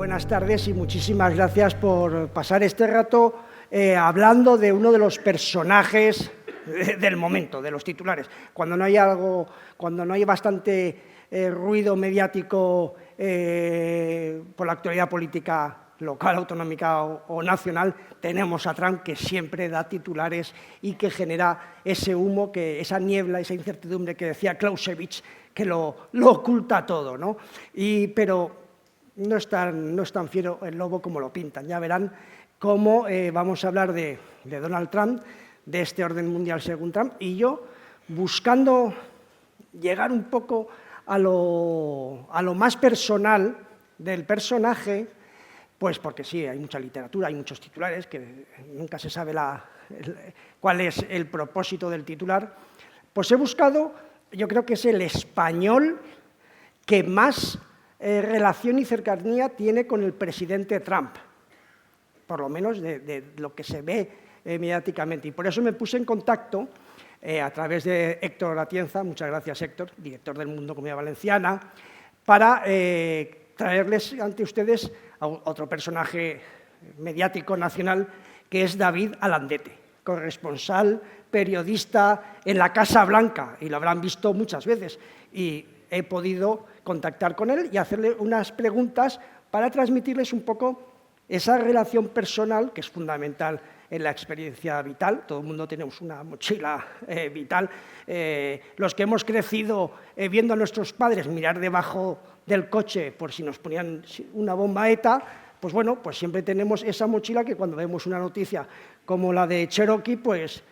buenas tardes y muchísimas gracias por pasar este rato hablando de uno de los personajes del momento, de los titulares. Cuando no hay bastante ruido mediático por la actualidad política local, autonómica o nacional, tenemos a Trump, que siempre da titulares y que genera ese humo, esa niebla, esa incertidumbre que decía Clausewitz, que lo oculta todo, ¿no? Pero no es tan fiero el lobo como lo pintan. Ya verán cómo vamos a hablar de Donald Trump, de este orden mundial según Trump, y yo, buscando llegar un poco a lo más personal del personaje, pues porque sí, hay mucha literatura, hay muchos titulares, que nunca se sabe cuál es el propósito del titular, pues he buscado, yo creo que es el español que más relación y cercanía tiene con el presidente Trump, por lo menos de lo que se ve mediáticamente. Y por eso me puse en contacto a través de Héctor Atienza, muchas gracias Héctor, director del Mundo Comunidad Valenciana, para traerles ante ustedes a otro personaje mediático nacional, que es David Alandete, corresponsal, periodista en la Casa Blanca, y lo habrán visto muchas veces, y he podido contactar con él y hacerle unas preguntas para transmitirles un poco esa relación personal, que es fundamental en la experiencia vital. Todo el mundo tenemos una mochila vital. Los que hemos crecido viendo a nuestros padres mirar debajo del coche por si nos ponían una bomba ETA, pues bueno, pues siempre tenemos esa mochila que cuando vemos una noticia como la de Cherokee, pues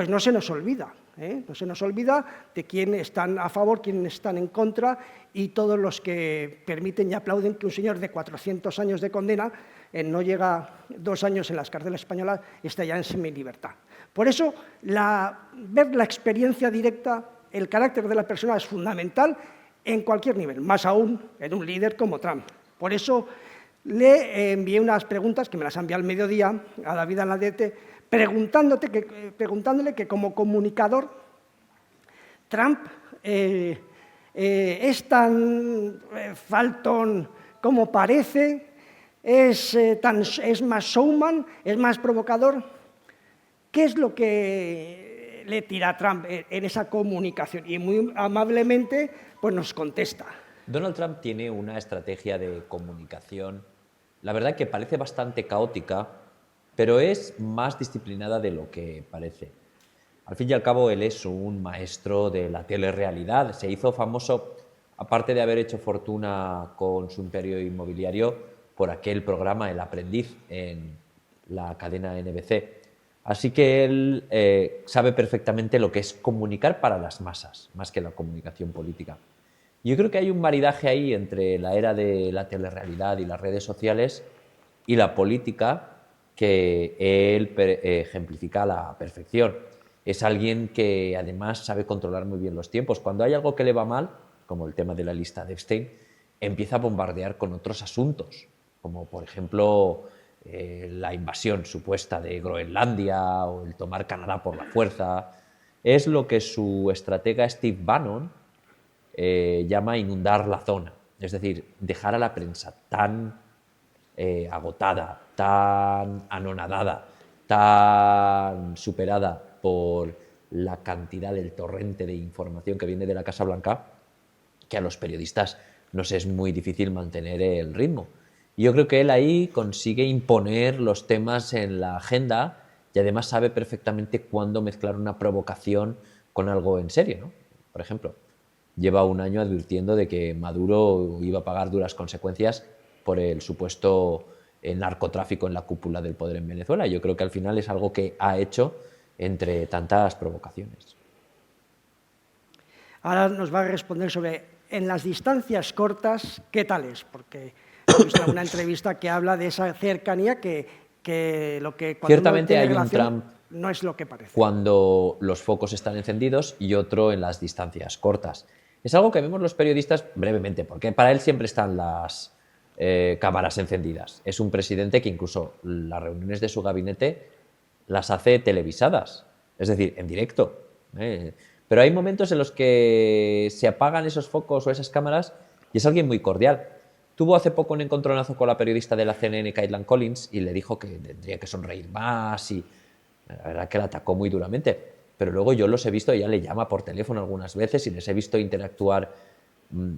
no se nos olvida. No se nos olvida de quién están a favor, quién están en contra, y todos los que permiten y aplauden que un señor de 400 años de condena, no llega 2 años en las cárceles españolas, está ya en semilibertad. Por eso, ver la experiencia directa, el carácter de la persona es fundamental en cualquier nivel, más aún en un líder como Trump. Por eso le envié unas preguntas, que me las envió al mediodía, a David Alandete, preguntándole que como comunicador Trump es tan faltón como parece, es más showman, es más provocador. ¿Qué es lo que le tira a Trump en esa comunicación? Y muy amablemente pues nos contesta. Donald Trump tiene una estrategia de comunicación, la verdad que parece bastante caótica, pero es más disciplinada de lo que parece. Al fin y al cabo, él es un maestro de la telerrealidad. Se hizo famoso, aparte de haber hecho fortuna con su imperio inmobiliario, por aquel programa El Aprendiz en la cadena NBC. Así que él sabe perfectamente lo que es comunicar para las masas, más que la comunicación política. Yo creo que hay un maridaje ahí entre la era de la telerrealidad y las redes sociales y la política que él ejemplifica a la perfección. Es alguien que además sabe controlar muy bien los tiempos. Cuando hay algo que le va mal, como el tema de la lista de Epstein, empieza a bombardear con otros asuntos, como por ejemplo la invasión supuesta de Groenlandia o el tomar Canadá por la fuerza. Es lo que su estratega Steve Bannon llama inundar la zona, es decir, dejar a la prensa tan agotada, tan anonadada, tan superada por la cantidad del torrente de información que viene de la Casa Blanca, que a los periodistas nos es muy difícil mantener el ritmo. Y yo creo que él ahí consigue imponer los temas en la agenda y además sabe perfectamente cuándo mezclar una provocación con algo en serio, ¿no? Por ejemplo, lleva 1 año advirtiendo de que Maduro iba a pagar duras consecuencias por el supuesto narcotráfico en la cúpula del poder en Venezuela. Yo creo que al final es algo que ha hecho entre tantas provocaciones. Ahora nos va a responder sobre, en las distancias cortas, ¿qué tal es? Porque he visto una entrevista que habla de esa cercanía que lo que cuando ciertamente uno tiene hay relación, un Trump no es lo que parece. Cuando los focos están encendidos y otro en las distancias cortas. Es algo que vemos los periodistas brevemente, porque para él siempre están las cámaras encendidas. Es un presidente que incluso las reuniones de su gabinete las hace televisadas, es decir, en directo. Pero hay momentos en los que se apagan esos focos o esas cámaras y es alguien muy cordial. Tuvo hace poco un encontronazo con la periodista de la CNN, Caitlin Collins, y le dijo que tendría que sonreír más y la verdad que la atacó muy duramente. Pero luego yo los he visto, ella le llama por teléfono algunas veces y les he visto interactuar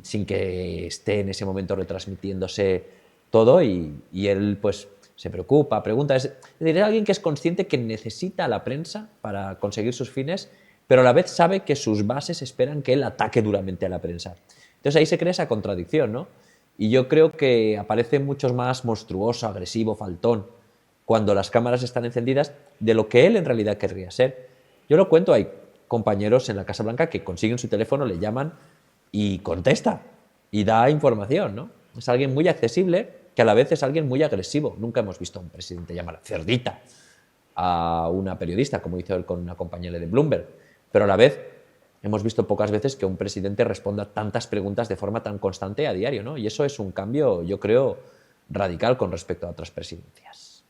sin que esté en ese momento retransmitiéndose todo y él pues se preocupa, pregunta. Es decir, es alguien que es consciente que necesita a la prensa para conseguir sus fines, pero a la vez sabe que sus bases esperan que él ataque duramente a la prensa. Entonces ahí se crea esa contradicción, ¿no? Y yo creo que aparece mucho más monstruoso, agresivo, faltón, cuando las cámaras están encendidas, de lo que él en realidad querría ser. Yo lo cuento, hay compañeros en la Casa Blanca que consiguen su teléfono, le llaman y contesta y da información, ¿no? Es alguien muy accesible, que a la vez es alguien muy agresivo. Nunca hemos visto a un presidente llamar cerdita a una periodista, como hizo él con una compañera de Bloomberg, pero a la vez hemos visto pocas veces que un presidente responda tantas preguntas de forma tan constante a diario, ¿no? Y eso es un cambio, yo creo, radical con respecto a otras presidencias.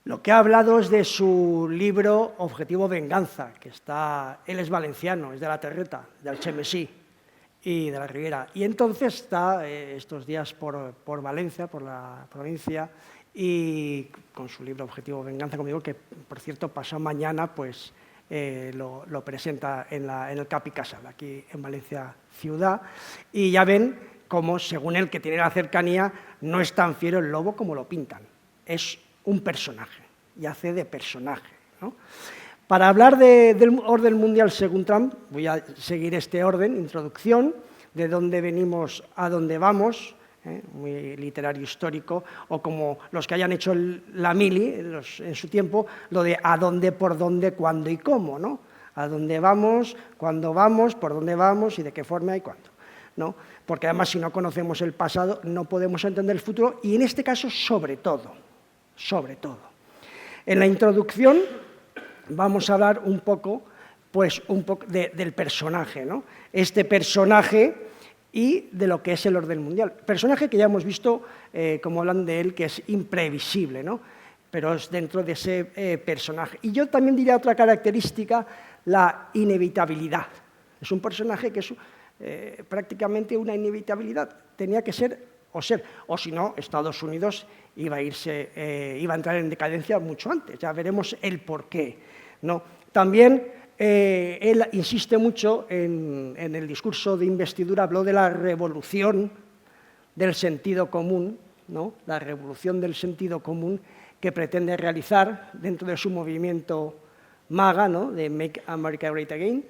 Lo que ha hablado es de su libro Objetivo Venganza, que él es valenciano, es de la Terreta, del Algemesí y de la Ribera. Y entonces está estos días por Valencia, por la provincia, y con su libro Objetivo Venganza, como digo, que por cierto pasado mañana pues lo presenta en el Capi Casal, aquí en Valencia ciudad, y ya ven cómo, según él, que tiene la cercanía, no es tan fiero el lobo como lo pintan. Es un personaje, y hace de personaje, ¿no? Para hablar del orden mundial según Trump, voy a seguir este orden, introducción, de dónde venimos a dónde vamos, muy literario histórico, o como los que hayan hecho la mili en su tiempo, lo de a dónde, por dónde, cuándo y cómo, ¿no? A dónde vamos, cuándo vamos, por dónde vamos y de qué forma y cuándo, ¿no? Porque además si no conocemos el pasado no podemos entender el futuro y en este caso sobre todo. En la introducción vamos a hablar un poco del personaje, ¿no? Este personaje y de lo que es el orden mundial. Personaje que ya hemos visto, como hablan de él, que es imprevisible, ¿no? Pero es dentro de ese personaje. Y yo también diría otra característica, la inevitabilidad. Es un personaje que es prácticamente una inevitabilidad. Tenía que ser, o si no, Estados Unidos iba a entrar en decadencia mucho antes. Ya veremos el porqué, ¿no? También él insiste mucho en el discurso de investidura, habló de la revolución del sentido común, ¿no? La revolución del sentido común que pretende realizar dentro de su movimiento MAGA, ¿no? De Make America Great Again.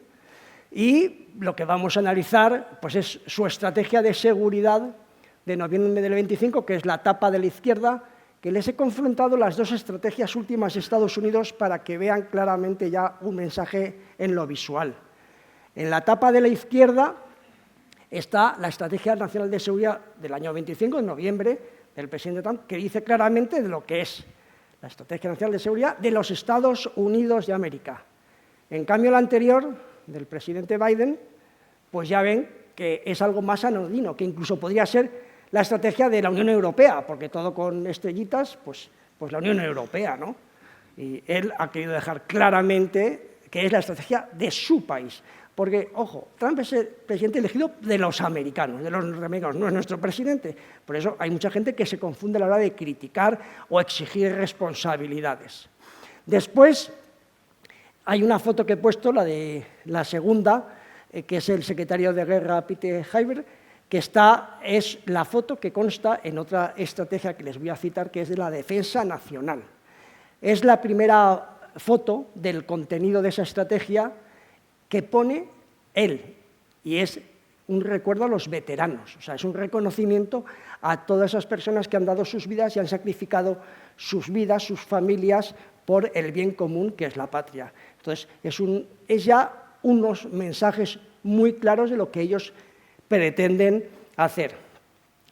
Y lo que vamos a analizar pues, es su estrategia de seguridad de noviembre del 25, que es la tapa de la izquierda, que les he confrontado las dos estrategias últimas de Estados Unidos para que vean claramente ya un mensaje en lo visual. En la tapa de la izquierda está la Estrategia Nacional de Seguridad del año 25, de noviembre, del presidente Trump, que dice claramente de lo que es la Estrategia Nacional de Seguridad de los Estados Unidos de América. En cambio, la anterior, del presidente Biden, pues ya ven que es algo más anodino, que incluso podría ser la estrategia de la Unión Europea, porque todo con estrellitas, pues la Unión Europea, ¿no? Y él ha querido dejar claramente que es la estrategia de su país. Porque, ojo, Trump es el presidente elegido de los americanos, de los norteamericanos, no es nuestro presidente. Por eso hay mucha gente que se confunde a la hora de criticar o exigir responsabilidades. Después, hay una foto que he puesto, la de la segunda, que es el secretario de Guerra, Pete Hegseth, que es la foto que consta en otra estrategia que les voy a citar, que es de la defensa nacional. Es la primera foto del contenido de esa estrategia que pone él, y es un recuerdo a los veteranos, o sea, es un reconocimiento a todas esas personas que han dado sus vidas y han sacrificado sus vidas, sus familias, por el bien común que es la patria. Entonces, es ya unos mensajes muy claros de lo que ellos pretenden hacer.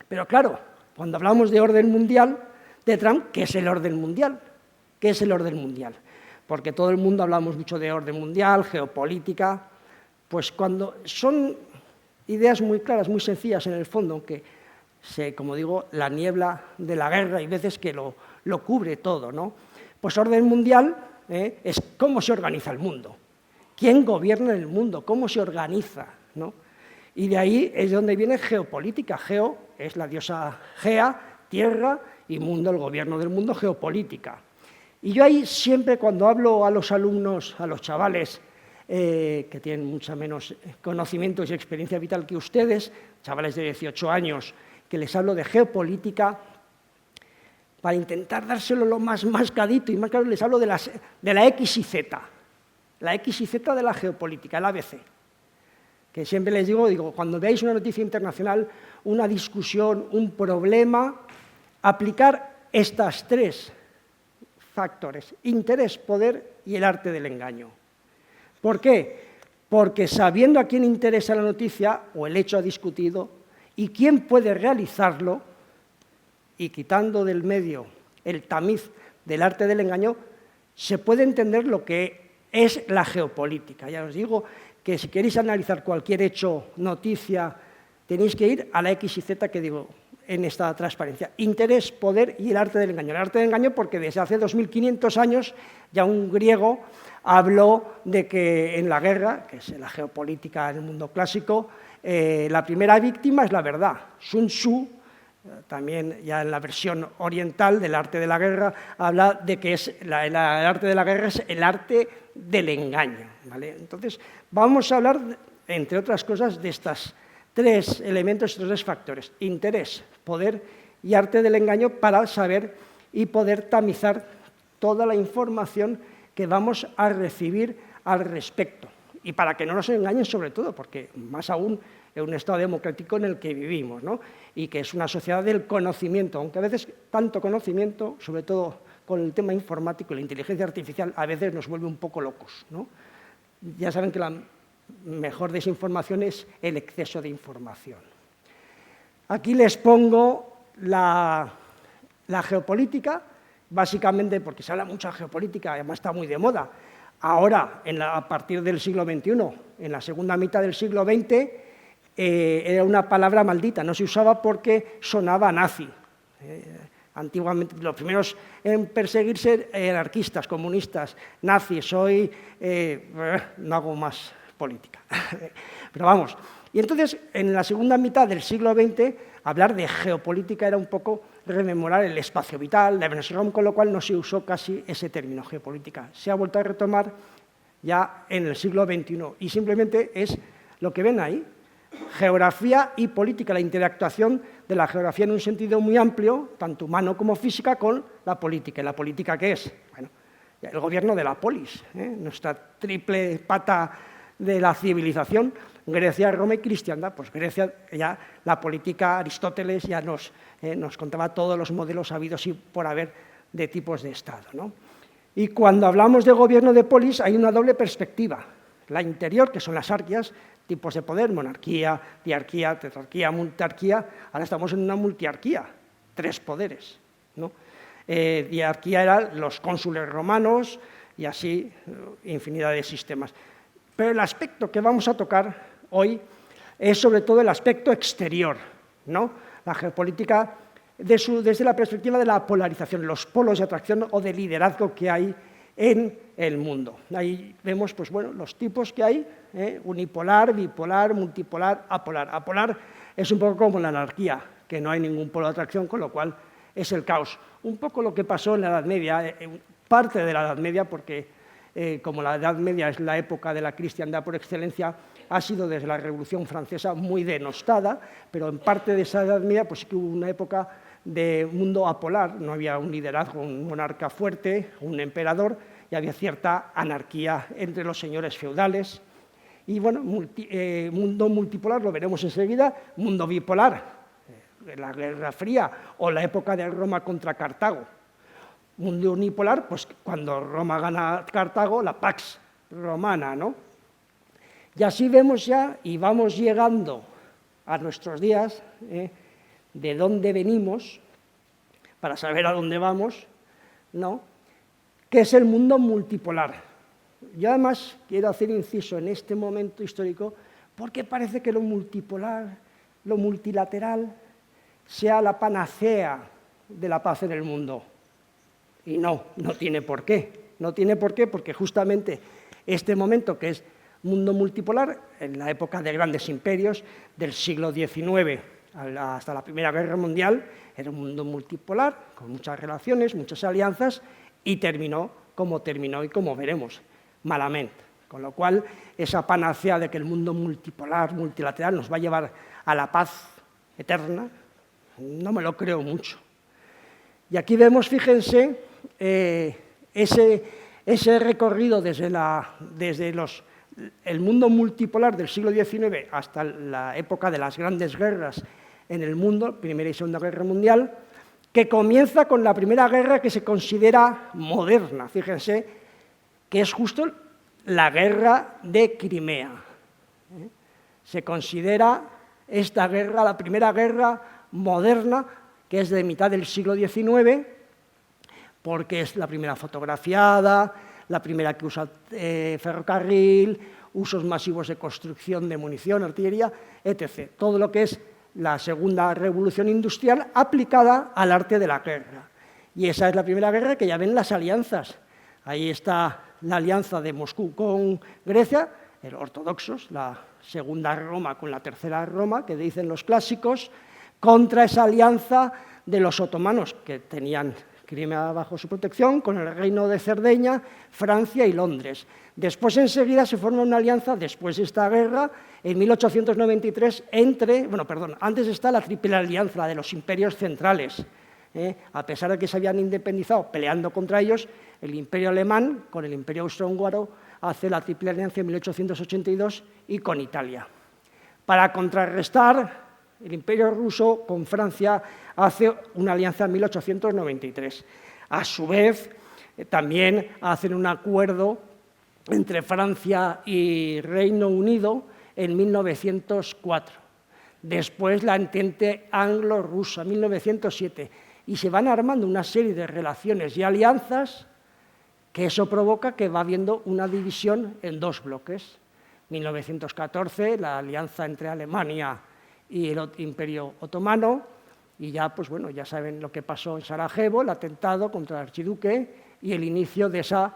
Pero claro, cuando hablamos de orden mundial, de Trump, ¿qué es el orden mundial? ¿Qué es el orden mundial? Porque todo el mundo hablamos mucho de orden mundial, geopolítica, pues cuando son ideas muy claras, muy sencillas en el fondo, aunque como digo, la niebla de la guerra hay veces que lo cubre todo, ¿no? Pues orden mundial es cómo se organiza el mundo, quién gobierna el mundo, cómo se organiza, ¿no? Y de ahí es donde viene geopolítica. Geo es la diosa Gea, tierra, y mundo, el gobierno del mundo, geopolítica. Y yo ahí siempre cuando hablo a los alumnos, a los chavales, que tienen mucha menos conocimientos y experiencia vital que ustedes, chavales de 18 años, que les hablo de geopolítica, para intentar dárselo lo más mascadito y más claro, les hablo de la X y Z, la X y Z de la geopolítica, el ABC. Que siempre les digo, cuando veáis una noticia internacional, una discusión, un problema, aplicar estas tres factores: interés, poder y el arte del engaño. ¿Por qué? Porque sabiendo a quién interesa la noticia o el hecho discutido y quién puede realizarlo, y quitando del medio el tamiz del arte del engaño, se puede entender lo que es la geopolítica. Ya os digo que si queréis analizar cualquier hecho, noticia, tenéis que ir a la X y Z que digo en esta transparencia: interés, poder y el arte del engaño. El arte del engaño porque desde hace 2500 años ya un griego habló de que en la guerra, que es la geopolítica en el mundo clásico, la primera víctima es la verdad. Sun Tzu, también ya en la versión oriental del arte de la guerra, habla de que el arte de la guerra es el arte del engaño, ¿vale? Entonces, vamos a hablar, entre otras cosas, de estos tres elementos, estos tres factores: interés, poder y arte del engaño, para saber y poder tamizar toda la información que vamos a recibir al respecto. Y para que no nos engañen sobre todo, porque más aún en un Estado democrático en el que vivimos, ¿no? Y que es una sociedad del conocimiento, aunque a veces tanto conocimiento, sobre todo con el tema informático y la inteligencia artificial, a veces nos vuelve un poco locos, ¿no? Ya saben que la mejor desinformación es el exceso de información. Aquí les pongo la geopolítica, básicamente porque se habla mucho de geopolítica, además está muy de moda. Ahora, a partir del siglo XXI, en la segunda mitad del siglo XX, era una palabra maldita, no se usaba porque sonaba nazi. Antiguamente, los primeros en perseguirse anarquistas, comunistas, nazis. Hoy no hago más política. Pero vamos, y entonces, en la segunda mitad del siglo XX, hablar de geopolítica era un poco rememorar el espacio vital, la Evangelio, con lo cual no se usó casi ese término, geopolítica. Se ha vuelto a retomar ya en el siglo XXI y simplemente es lo que ven ahí: geografía y política, la interactuación de la geografía en un sentido muy amplio, tanto humano como física, con la política. ¿Y la política qué es? Bueno, el gobierno de la polis, nuestra triple pata de la civilización, Grecia, Roma y cristiandad. Pues Grecia, ya la política, Aristóteles ya nos contaba todos los modelos habidos y por haber de tipos de Estado, ¿no? Y cuando hablamos de gobierno de polis hay una doble perspectiva: la interior, que son las arquias, tipos de poder, monarquía, diarquía, tetrarquía, multiarquía. Ahora estamos en una multiarquía, tres poderes, ¿no? Diarquía eran los cónsules romanos y así infinidad de sistemas. Pero el aspecto que vamos a tocar hoy es sobre todo el aspecto exterior, ¿no? La geopolítica desde la perspectiva de la polarización, los polos de atracción o de liderazgo que hay en el mundo. Ahí vemos, pues bueno, los tipos que hay: unipolar, bipolar, multipolar, apolar. Apolar es un poco como la anarquía, que no hay ningún polo de atracción, con lo cual es el caos. Un poco lo que pasó en la Edad Media, parte de la Edad Media, porque como la Edad Media es la época de la cristiandad por excelencia, ha sido desde la Revolución Francesa muy denostada, pero en parte de esa Edad Media pues sí que hubo una época de mundo apolar. No había un liderazgo, un monarca fuerte, un emperador, y había cierta anarquía entre los señores feudales. Y bueno, mundo multipolar lo veremos enseguida, mundo bipolar, la Guerra Fría o la época de Roma contra Cartago. Mundo unipolar, pues cuando Roma gana a Cartago, la Pax Romana, ¿no? Y así vemos ya, y vamos llegando a nuestros días, de dónde venimos, para saber a dónde vamos, ¿no? Que es el mundo multipolar. Yo además quiero hacer inciso en este momento histórico porque parece que lo multipolar, lo multilateral, sea la panacea de la paz en el mundo. Y no tiene por qué. No tiene por qué, porque justamente este momento, que es mundo multipolar en la época de grandes imperios del siglo XIX hasta la Primera Guerra Mundial. Era un mundo multipolar, con muchas relaciones, muchas alianzas, y terminó y como veremos, malamente. Con lo cual, esa panacea de que el mundo multipolar, multilateral, nos va a llevar a la paz eterna, no me lo creo mucho. Y aquí vemos, fíjense, ese recorrido desde el mundo multipolar del siglo XIX hasta la época de las grandes guerras en el mundo, Primera y Segunda Guerra Mundial, que comienza con la Primera Guerra que se considera moderna, fíjense, que es justo la Guerra de Crimea. Se considera esta guerra, la Primera Guerra moderna, que es de mitad del siglo XIX, porque es la primera fotografiada, la primera que usa ferrocarril, usos masivos de construcción de munición, artillería, etc. Todo lo que es la segunda revolución industrial aplicada al arte de la guerra. Y esa es la Primera Guerra, que ya ven las alianzas. Ahí está la alianza de Moscú con Grecia, los ortodoxos, la segunda Roma con la tercera Roma, que dicen los clásicos, contra esa alianza de los otomanos, que tenían Crimea bajo su protección, con el reino de Cerdeña, Francia y Londres. Después, enseguida, se forma una alianza, después de esta guerra, en 1893, antes está la Triple Alianza de los imperios centrales. A pesar de que se habían independizado peleando contra ellos, el imperio alemán, con el imperio austrohúngaro, hace la Triple Alianza en 1882 y con Italia. Para contrarrestar, el imperio ruso con Francia hace una alianza en 1893. A su vez, también hacen un acuerdo entre Francia y Reino Unido en 1904. Después la Entente anglo-rusa, 1907. Y se van armando una serie de relaciones y alianzas que eso provoca que va habiendo una división en dos bloques. 1914, la alianza entre Alemania y el Imperio Otomano, y ya, pues bueno, ya saben lo que pasó en Sarajevo, el atentado contra el archiduque y el inicio de esa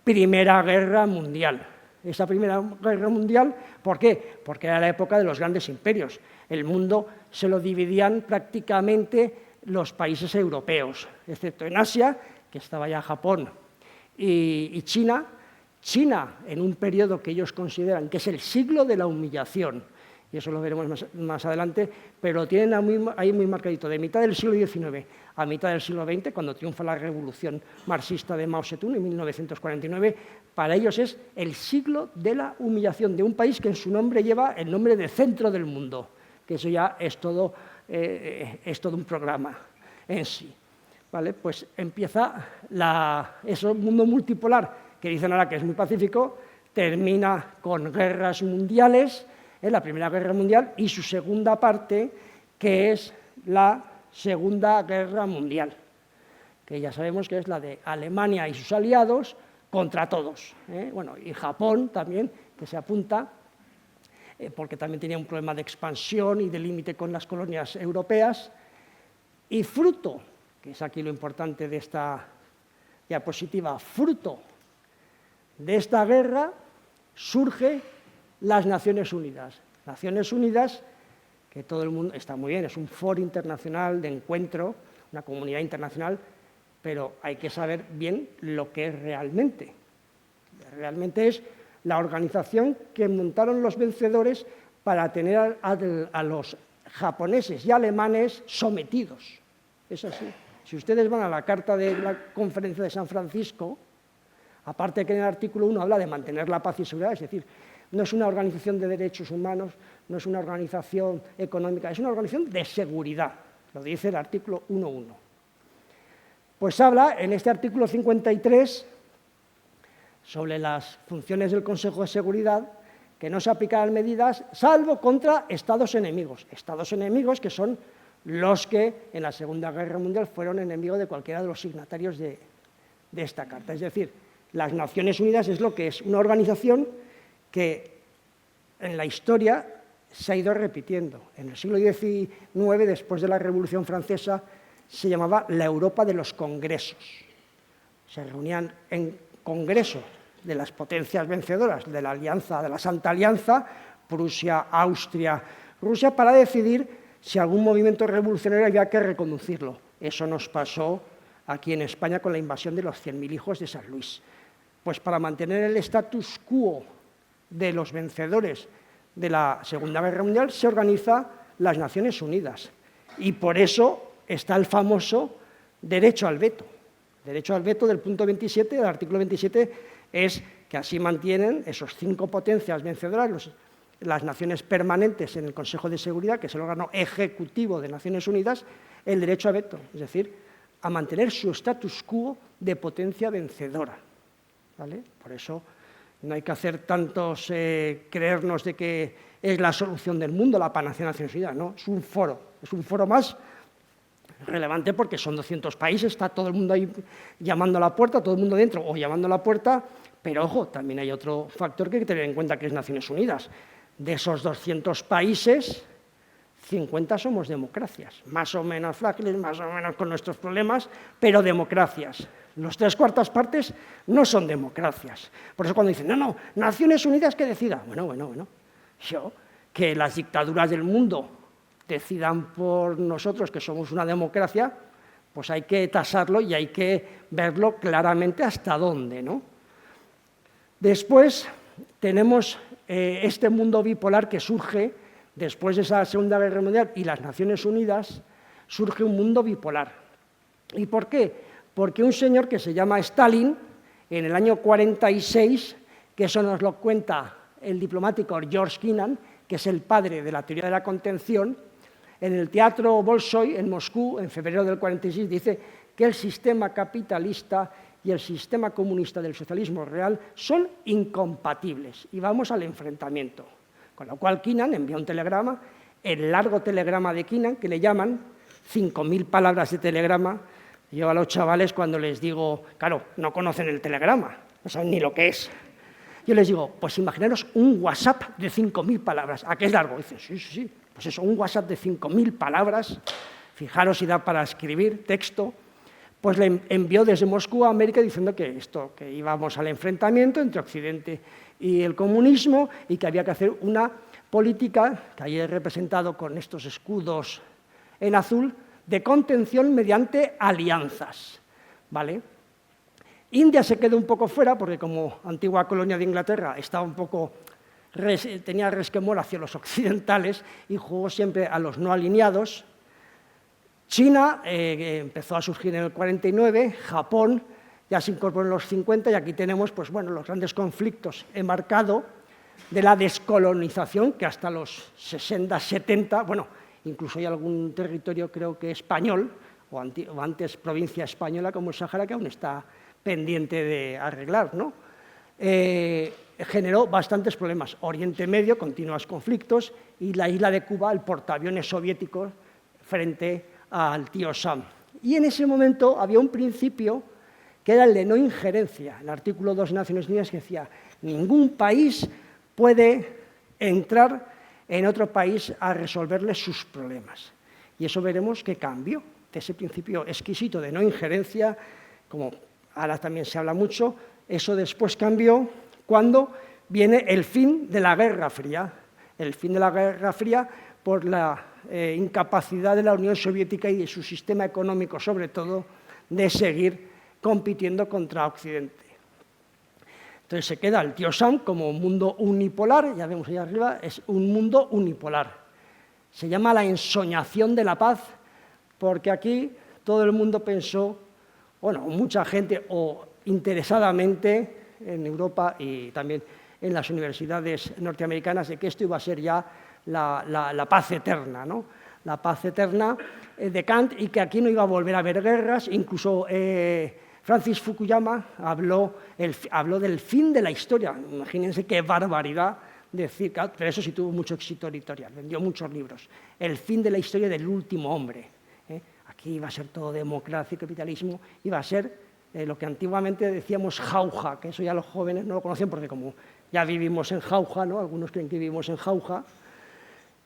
Primera Guerra Mundial. Esa Primera Guerra Mundial, ¿por qué? Porque era la época de los grandes imperios. El mundo se lo dividían prácticamente los países europeos, excepto en Asia, que estaba ya Japón y China. China, en un periodo que ellos consideran que es el siglo de la humillación, y eso lo veremos más adelante, pero lo tienen ahí muy marcadito, de mitad del siglo XIX a mitad del siglo XX, cuando triunfa la revolución marxista de Mao Zedong en 1949, para ellos es el siglo de la humillación de un país que en su nombre lleva el nombre de centro del mundo, que eso ya es todo un programa en sí. ¿Vale? Pues empieza ese mundo multipolar, que dicen ahora que es muy pacífico, termina con guerras mundiales, la Primera Guerra Mundial, y su segunda parte, que es la Segunda Guerra Mundial, que ya sabemos que es la de Alemania y sus aliados contra todos. Bueno, y Japón también, que se apunta, porque también tenía un problema de expansión y de límite con las colonias europeas, y fruto, que es aquí lo importante de esta diapositiva, fruto de esta guerra surge las Naciones Unidas. Naciones Unidas, que todo el mundo está muy bien, es un foro internacional de encuentro, una comunidad internacional, pero hay que saber bien lo que es realmente. Realmente es la organización que montaron los vencedores para tener a los japoneses y alemanes sometidos. Es así. Si ustedes van a la carta de la Conferencia de San Francisco, aparte de que en el artículo 1 habla de mantener la paz y seguridad, es decir, no es una organización de derechos humanos, no es una organización económica, es una organización de seguridad, lo dice el artículo 1.1. Pues habla en este artículo 53 sobre las funciones del Consejo de Seguridad, que no se aplicarán medidas salvo contra estados enemigos que son los que en la Segunda Guerra Mundial fueron enemigos de cualquiera de los signatarios de esta carta. Es decir, las Naciones Unidas es lo que es una organización que en la historia se ha ido repitiendo. En el siglo XIX, después de la Revolución Francesa, se llamaba la Europa de los Congresos. Se reunían en congresos de las potencias vencedoras de la alianza, de la Santa Alianza, Prusia, Austria, Rusia, para decidir si algún movimiento revolucionario había que reconducirlo. Eso nos pasó aquí en España con la invasión de los 100.000 hijos de San Luis. Pues para mantener el status quo de los vencedores de la Segunda Guerra Mundial se organiza las Naciones Unidas. Y por eso está el famoso derecho al veto. Derecho al veto del punto 27, del artículo 27, es que así mantienen esos 5 potencias vencedoras, las naciones permanentes en el Consejo de Seguridad, que es el órgano ejecutivo de Naciones Unidas, el derecho a veto, es decir, a mantener su status quo de potencia vencedora. ¿Vale? Por eso no hay que hacer tantos creernos de que es la solución del mundo, la panacea de Naciones Unidas, no, es un foro más relevante porque son 200 países, está todo el mundo ahí llamando a la puerta, todo el mundo dentro o llamando a la puerta, pero ojo, también hay otro factor que hay que tener en cuenta, que es Naciones Unidas. De esos 200 países, 50 somos democracias, más o menos frágiles, más o menos con nuestros problemas, pero democracias. Los 3/4 partes no son democracias. Por eso cuando dicen, no, Naciones Unidas que decida. Bueno, que las dictaduras del mundo decidan por nosotros que somos una democracia, pues hay que tasarlo y hay que verlo claramente hasta dónde, ¿no? Después tenemos este mundo bipolar que surge después de esa Segunda Guerra Mundial y las Naciones Unidas, surge un mundo bipolar. ¿Y por qué? Porque un señor que se llama Stalin, en el año 46, que eso nos lo cuenta el diplomático George Kennan, que es el padre de la teoría de la contención, en el Teatro Bolshoi, en Moscú, en febrero del 46, dice que el sistema capitalista y el sistema comunista del socialismo real son incompatibles y vamos al enfrentamiento. Con lo cual Kennan envía un telegrama, el largo telegrama de Kennan, que le llaman 5.000 palabras de telegrama. Yo a los chavales cuando les digo, claro, no conocen el telegrama, no saben ni lo que es. Yo les digo, pues imaginaros un WhatsApp de 5.000 palabras. ¿A qué es largo? Dicen, sí. Pues eso, un WhatsApp de 5.000 palabras, fijaros si da para escribir texto, pues le envió desde Moscú a América diciendo que íbamos al enfrentamiento entre Occidente y el comunismo y que había que hacer una política, que ahí he representado con estos escudos en azul, de contención mediante alianzas, ¿vale? India se quedó un poco fuera porque como antigua colonia de Inglaterra estaba un poco, tenía resquemor hacia los occidentales y jugó siempre a los no alineados. China empezó a surgir en el 49, Japón ya se incorporó en los 50 y aquí tenemos pues, bueno, los grandes conflictos enmarcados de la descolonización que hasta los 60, 70, bueno, incluso hay algún territorio creo que español o antes provincia española como el Sáhara que aún está pendiente de arreglar, ¿no? Generó bastantes problemas. Oriente Medio, continuos conflictos y la isla de Cuba, el portaaviones soviético frente al tío Sam. Y en ese momento había un principio que era el de no injerencia, el artículo 2 de Naciones Unidas que decía ningún país puede entrar en otro país a resolverle sus problemas. Y eso veremos que cambió de ese principio exquisito de no injerencia, como ahora también se habla mucho, eso después cambió cuando viene el fin de la Guerra Fría. El fin de la Guerra Fría por la incapacidad de la Unión Soviética y de su sistema económico, sobre todo, de seguir compitiendo contra Occidente. Entonces se queda el tío Sam como un mundo unipolar, ya vemos ahí arriba, es un mundo unipolar. Se llama la ensoñación de la paz, porque aquí todo el mundo pensó, bueno, mucha gente o interesadamente en Europa y también en las universidades norteamericanas, de que esto iba a ser ya la paz eterna, ¿no? La paz eterna de Kant y que aquí no iba a volver a haber guerras, incluso Francis Fukuyama habló del fin de la historia. Imagínense qué barbaridad decir, pero eso sí tuvo mucho éxito editorial, vendió muchos libros. El fin de la historia del último hombre. Aquí iba a ser todo democracia y capitalismo, iba a ser lo que antiguamente decíamos jauja, que eso ya los jóvenes no lo conocían porque como ya vivimos en jauja, ¿no? Algunos creen que vivimos en jauja.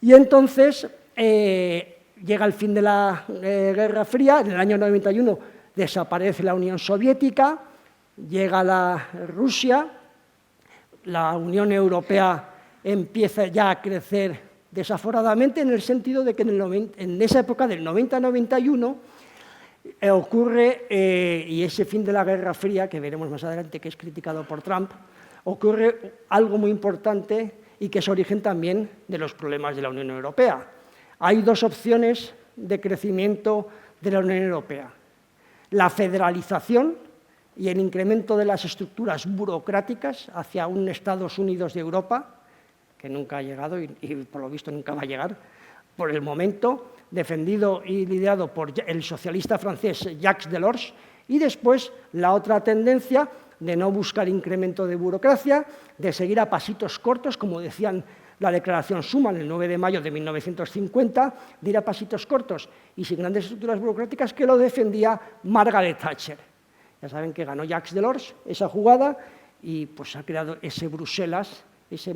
Y entonces llega el fin de la Guerra Fría, en el año 91 desaparece la Unión Soviética, llega la Rusia la Unión Europea empieza ya a crecer desaforadamente, en el sentido de que en esa época del 90-91 ocurre, y ese fin de la Guerra Fría, que veremos más adelante que es criticado por Trump, ocurre algo muy importante y que es origen también de los problemas de la Unión Europea. Hay dos opciones de crecimiento de la Unión Europea: la federalización y el incremento de las estructuras burocráticas hacia un Estados Unidos de Europa, que nunca ha llegado y por lo visto nunca va a llegar por el momento, defendido y liderado por el socialista francés Jacques Delors, y después la otra tendencia de no buscar incremento de burocracia, de seguir a pasitos cortos, como decían la Declaración Schuman el 9 de mayo de 1950, de ir a pasitos cortos y sin grandes estructuras burocráticas, que lo defendía Margaret Thatcher. Ya saben que ganó Jacques Delors esa jugada y pues ha creado ese Bruselas, ese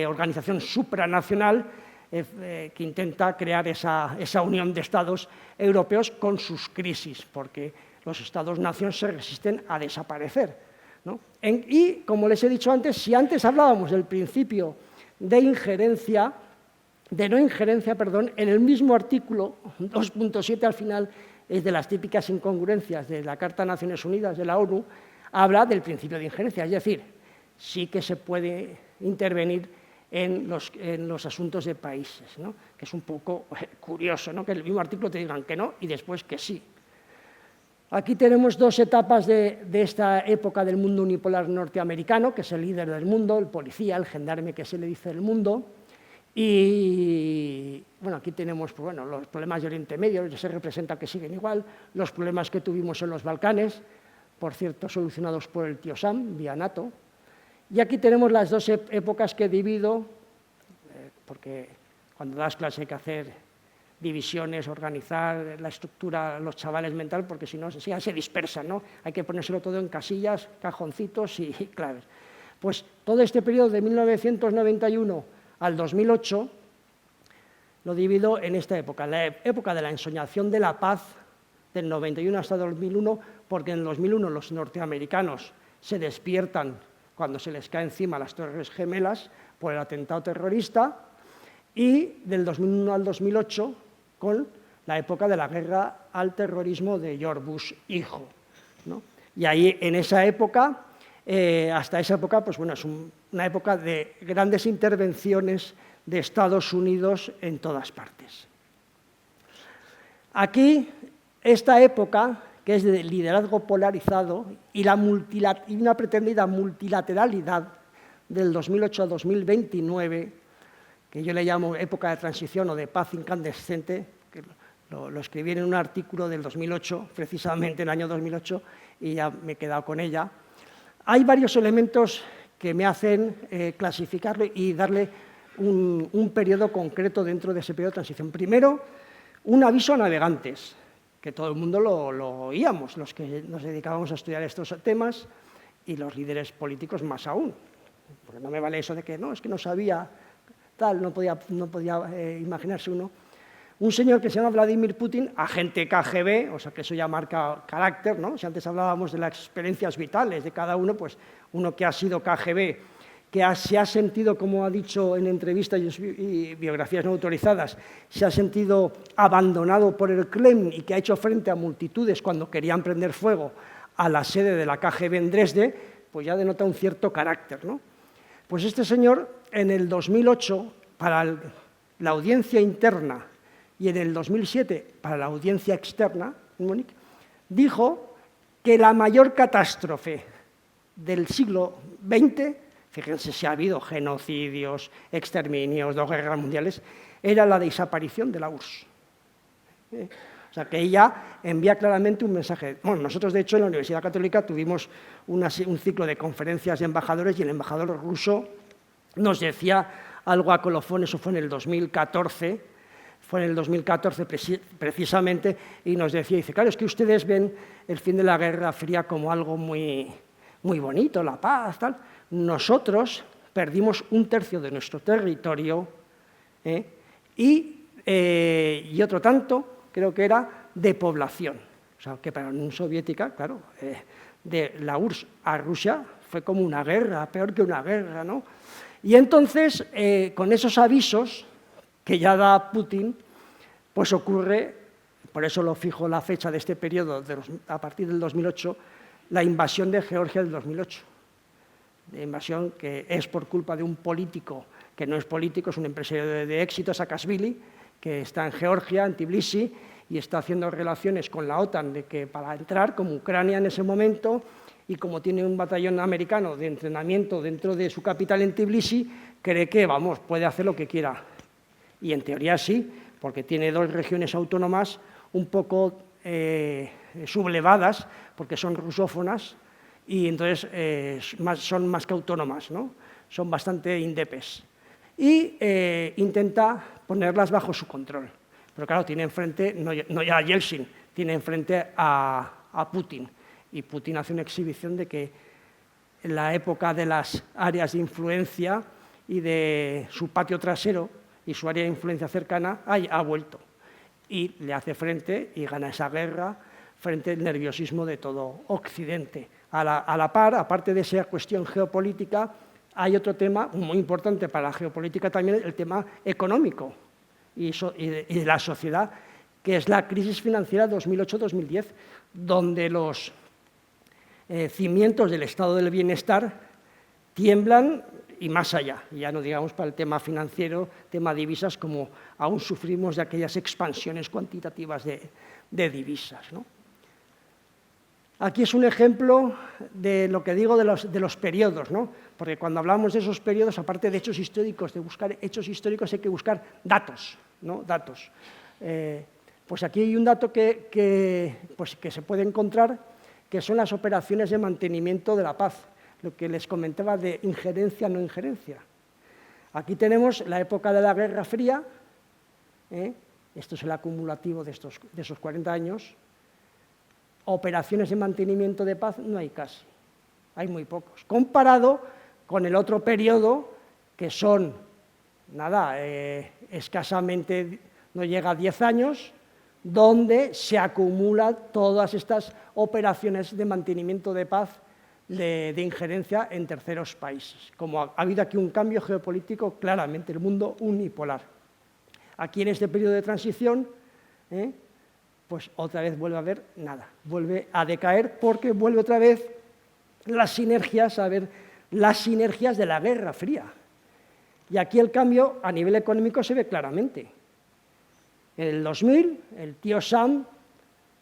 organización supranacional que intenta crear esa unión de Estados europeos con sus crisis, porque los Estados-nación se resisten a desaparecer, ¿no? Y, como les he dicho antes, si antes hablábamos del principio de no injerencia, en el mismo artículo 2.7 al final es de las típicas incongruencias de la Carta de Naciones Unidas de la ONU, habla del principio de injerencia, es decir, sí que se puede intervenir en los asuntos de países, ¿no? Que es un poco curioso, ¿no? Que en el mismo artículo te digan que no y después que sí. Aquí tenemos dos etapas de esta época del mundo unipolar norteamericano, que es el líder del mundo, el policía, el gendarme que se le dice del mundo. Y bueno, aquí tenemos pues, bueno, los problemas de Oriente Medio, ya se representa que siguen igual, los problemas que tuvimos en los Balcanes, por cierto, solucionados por el tío Sam, vía NATO. Y aquí tenemos las dos épocas que divido, porque cuando das clase hay que hacer divisiones, organizar la estructura, los chavales mental, porque si no ya se dispersan, ¿no? Hay que ponérselo todo en casillas, cajoncitos y claves. Pues todo este periodo de 1991 al 2008 lo divido en esta época, la época de la ensoñación de la paz del 91 hasta 2001, porque en el 2001 los norteamericanos se despiertan cuando se les cae encima las Torres Gemelas por el atentado terrorista, y del 2001 al 2008 con la época de la guerra al terrorismo de George Bush hijo, ¿no? Y ahí, en esa época, hasta esa época, pues bueno, es una época de grandes intervenciones de Estados Unidos en todas partes. Aquí, esta época, que es de liderazgo polarizado y una pretendida multilateralidad del 2008 a 2029, que yo le llamo época de transición o de paz incandescente, que lo escribí en un artículo del 2008, precisamente en el año 2008, y ya me he quedado con ella. Hay varios elementos que me hacen clasificarlo y darle un periodo concreto dentro de ese periodo de transición. Primero, un aviso a navegantes, que todo el mundo lo oíamos, los que nos dedicábamos a estudiar estos temas, y los líderes políticos más aún, porque no me vale eso de que no, es que no sabía tal, no podía imaginarse uno. Un señor que se llama Vladimir Putin, agente KGB, o sea que eso ya marca carácter, ¿no? Si antes hablábamos de las experiencias vitales de cada uno, pues uno que ha sido KGB, que se ha sentido, como ha dicho en entrevistas y biografías no autorizadas, se ha sentido abandonado por el Kremlin y que ha hecho frente a multitudes cuando querían prender fuego a la sede de la KGB en Dresde, pues ya denota un cierto carácter, ¿no? Pues este señor, en el 2008, para la audiencia interna, y en el 2007, para la audiencia externa, en Múnich, dijo que la mayor catástrofe del siglo XX, fíjense si ha habido genocidios, exterminios, 2 guerras mundiales, era la desaparición de la URSS. O sea, que ella envía claramente un mensaje. Bueno, nosotros, de hecho, en la Universidad Católica tuvimos un ciclo de conferencias de embajadores y el embajador ruso nos decía algo a colofón, eso fue en el 2014, precisamente, y nos decía, dice, claro, es que ustedes ven el fin de la Guerra Fría como algo muy, muy bonito, la paz, tal. Nosotros perdimos 1/3 de nuestro territorio y otro tanto, creo que era, de población. O sea, que para la Unión Soviética, claro, de la URSS a Rusia fue como una guerra, peor que una guerra, ¿no? Y entonces, con esos avisos que ya da Putin, pues ocurre, por eso lo fijo la fecha de este periodo, a partir del 2008, la invasión de Georgia del 2008. De invasión que es por culpa de un político, que no es político, es un empresario de éxito, Saakashvili, que está en Georgia, en Tbilisi, y está haciendo relaciones con la OTAN de que para entrar, como Ucrania en ese momento, y como tiene un batallón americano de entrenamiento dentro de su capital en Tbilisi, cree que, vamos, puede hacer lo que quiera. Y en teoría sí, porque tiene dos regiones autónomas un poco sublevadas, porque son rusófonas, y entonces son más que autónomas, ¿no? Son bastante indepes. Y intenta ponerlas bajo su control. Pero claro, tiene enfrente, no ya a Yeltsin, tiene enfrente a Putin. Y Putin hace una exhibición de que en la época de las áreas de influencia y de su patio trasero y su área de influencia cercana ha vuelto. Y le hace frente y gana esa guerra frente al nerviosismo de todo Occidente. A la par, aparte de esa cuestión geopolítica, hay otro tema muy importante para la geopolítica también, el tema económico y de la sociedad, que es la crisis financiera 2008-2010, donde los cimientos del estado del bienestar tiemblan y más allá. Ya no digamos para el tema financiero, tema divisas, como aún sufrimos de aquellas expansiones cuantitativas de divisas, ¿no? Aquí es un ejemplo de lo que digo de los periodos, ¿no? Porque cuando hablamos de esos periodos, aparte de hechos históricos, de buscar hechos históricos, hay que buscar datos, ¿no? Datos. Pues aquí hay un dato que se puede encontrar, que son las operaciones de mantenimiento de la paz, lo que les comentaba de injerencia, no injerencia. Aquí tenemos la época de la Guerra Fría, esto es el acumulativo de esos 40 años. Operaciones de mantenimiento de paz no hay casi, hay muy pocos. Comparado con el otro periodo, que son, escasamente, no llega a 10 años, donde se acumulan todas estas operaciones de mantenimiento de paz, de injerencia en terceros países. Como ha habido aquí un cambio geopolítico, claramente, el mundo unipolar. Aquí en este periodo de transición, pues otra vez vuelve a haber nada, vuelve a decaer porque vuelve otra vez las sinergias de la Guerra Fría. Y aquí el cambio a nivel económico se ve claramente. En el 2000, el tío Sam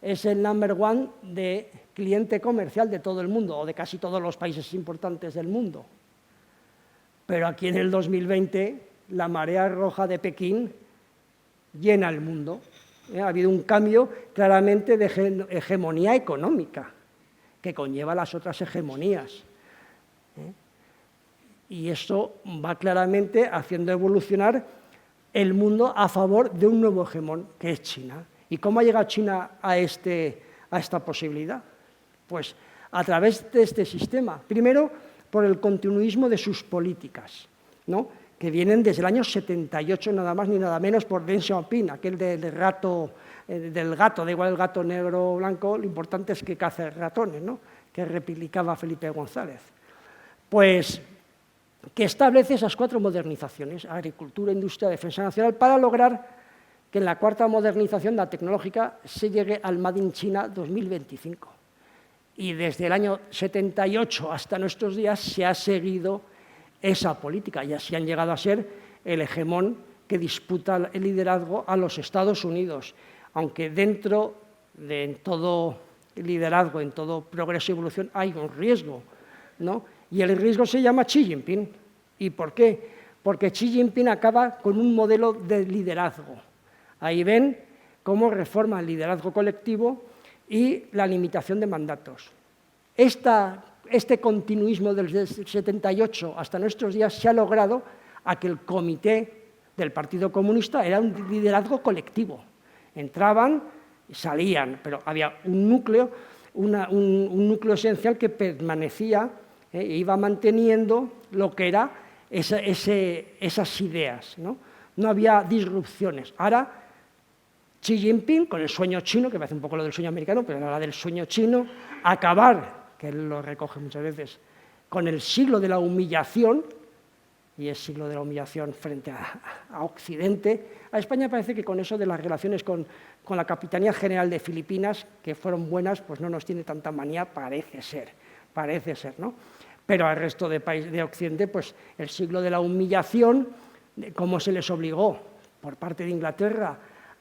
es el number one de cliente comercial de todo el mundo, o de casi todos los países importantes del mundo. Pero aquí en el 2020, la marea roja de Pekín llena el mundo. Ha habido un cambio claramente de hegemonía económica, que conlleva las otras hegemonías. Y eso va claramente haciendo evolucionar el mundo a favor de un nuevo hegemón, que es China. ¿Y cómo ha llegado China a esta posibilidad? Pues a través de este sistema. Primero, por el continuismo de sus políticas, ¿no? Que vienen desde el año 78, nada más ni nada menos, por Deng Xiaoping, aquel del gato, da igual el gato negro o blanco, lo importante es que caza ratones, ¿no? Que replicaba Felipe González. Pues que establece esas 4 modernizaciones, agricultura, industria, defensa nacional, para lograr que en la 4ª modernización, la tecnológica, se llegue al Made in China 2025. Y desde el año 78 hasta nuestros días se ha seguido esa política, y así han llegado a ser el hegemón que disputa el liderazgo a los Estados Unidos, aunque dentro de todo liderazgo, en todo progreso y evolución, hay un riesgo, ¿no? Y el riesgo se llama Xi Jinping. ¿Y por qué? Porque Xi Jinping acaba con un modelo de liderazgo. Ahí ven cómo reforma el liderazgo colectivo y la limitación de mandatos. Este continuismo del 78 hasta nuestros días se ha logrado a que el comité del Partido Comunista era un liderazgo colectivo. Entraban y salían, pero había un núcleo, un núcleo esencial que permanecía e iba manteniendo lo que era esas ideas, ¿no? No había disrupciones. Ahora, Xi Jinping, con el sueño chino, que me hace un poco lo del sueño americano, pero habla del sueño chino, acabar, que él lo recoge muchas veces, con el siglo de la humillación, y es siglo de la humillación frente a Occidente, a España parece que con eso de las relaciones con la Capitanía General de Filipinas, que fueron buenas, pues no nos tiene tanta manía, parece ser, ¿no? Pero al resto de países de Occidente, pues el siglo de la humillación, cómo se les obligó por parte de Inglaterra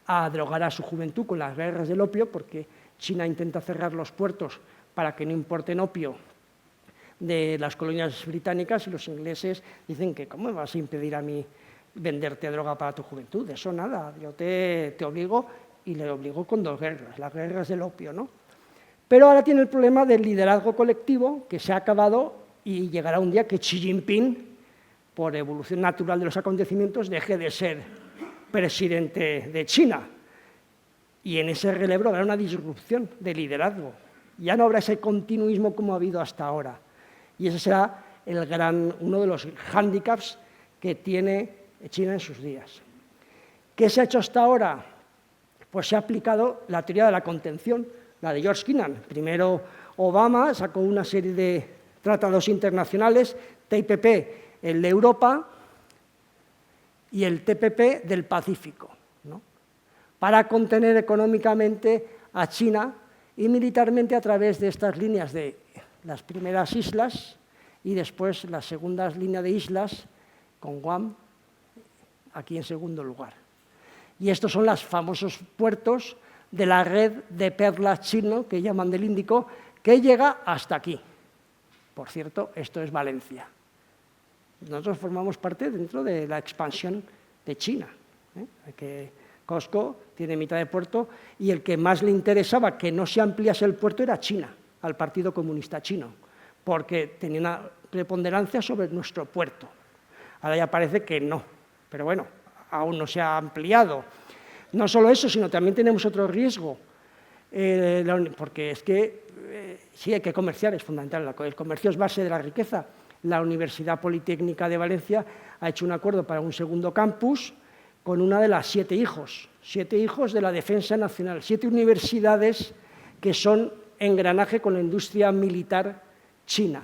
a drogar a su juventud con las guerras del opio, porque China intenta cerrar los puertos para que no importen opio de las colonias británicas, y los ingleses dicen que ¿cómo me vas a impedir a mí venderte droga para tu juventud? De eso nada, yo te obligo, y le obligo con 2 guerras, las guerras del opio, ¿no? Pero ahora tiene el problema del liderazgo colectivo, que se ha acabado, y llegará un día que Xi Jinping, por evolución natural de los acontecimientos, deje de ser presidente de China. Y en ese relevo habrá una disrupción de liderazgo. Ya no habrá ese continuismo como ha habido hasta ahora. Y ese será uno de los hándicaps que tiene China en sus días. ¿Qué se ha hecho hasta ahora? Pues se ha aplicado la teoría de la contención, la de George Kennan. Primero Obama sacó una serie de tratados internacionales, TPP, el de Europa, y el TPP del Pacífico, ¿no? Para contener económicamente a China y militarmente a través de estas líneas de las primeras islas y después las segundas líneas de islas con Guam aquí en segundo lugar. Y estos son los famosos puertos de la red de perlas chino, que llaman del Índico, que llega hasta aquí. Por cierto, esto es Valencia. Nosotros formamos parte dentro de la expansión de China, que Costco tiene mitad de puerto, y el que más le interesaba que no se ampliase el puerto era China, al Partido Comunista Chino, porque tenía una preponderancia sobre nuestro puerto. Ahora ya parece que no, pero bueno, aún no se ha ampliado. No solo eso, sino también tenemos otro riesgo, porque es que sí hay que comerciar, es fundamental, el comercio es base de la riqueza. La Universidad Politécnica de Valencia ha hecho un acuerdo para un segundo campus con una de las 7 hijos de la defensa nacional, 7 universidades que son engranaje con la industria militar china.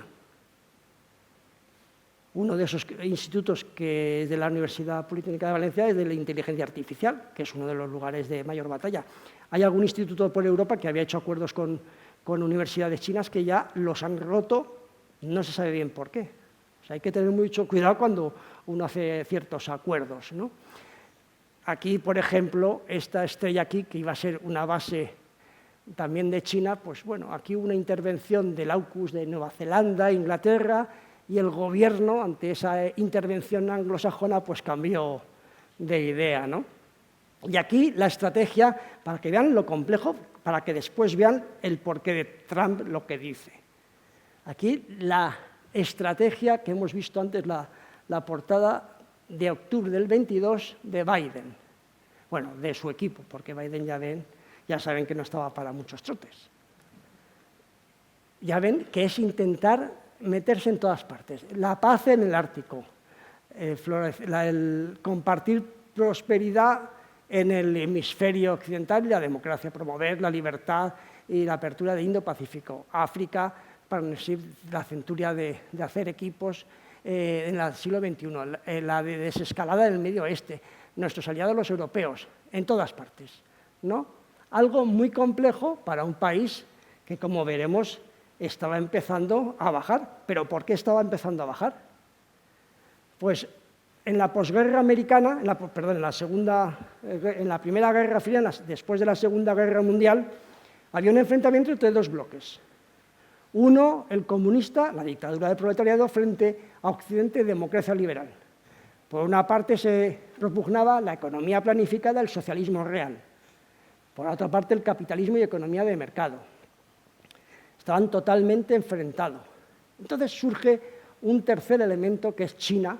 Uno de esos institutos que es de la Universidad Politécnica de Valencia es de la inteligencia artificial, que es uno de los lugares de mayor batalla. Hay algún instituto por Europa que había hecho acuerdos con universidades chinas que ya los han roto, no se sabe bien por qué. O sea, hay que tener mucho cuidado cuando uno hace ciertos acuerdos, ¿no? Aquí, por ejemplo, esta estrella aquí, que iba a ser una base también de China, pues bueno, aquí hubo una intervención del AUKUS de Nueva Zelanda, Inglaterra, y el gobierno, ante esa intervención anglosajona, pues cambió de idea, ¿no? Y aquí la estrategia, para que vean lo complejo, para que después vean el porqué de Trump lo que dice. Aquí la estrategia que hemos visto antes, la portada de octubre del 22 de Biden. Bueno, de su equipo, porque Biden ya saben que no estaba para muchos trotes. Ya ven que es intentar meterse en todas partes. La paz en el Ártico, el compartir prosperidad en el hemisferio occidental y la democracia, promover la libertad y la apertura de Indo-Pacífico. África, partnership, la centuria de hacer equipos en el siglo XXI, la de desescalada del Medio Oeste, nuestros aliados los europeos, en todas partes, ¿no? Algo muy complejo para un país que, como veremos, estaba empezando a bajar. ¿Pero por qué estaba empezando a bajar? Pues en la posguerra americana, en la Primera Guerra Fría, después de la Segunda Guerra Mundial, había un enfrentamiento entre 2 bloques. Uno, el comunista, la dictadura del proletariado, frente a Occidente, democracia liberal. Por una parte se propugnaba la economía planificada, el socialismo real. Por otra parte, el capitalismo y economía de mercado. Estaban totalmente enfrentados. Entonces surge un tercer elemento, que es China,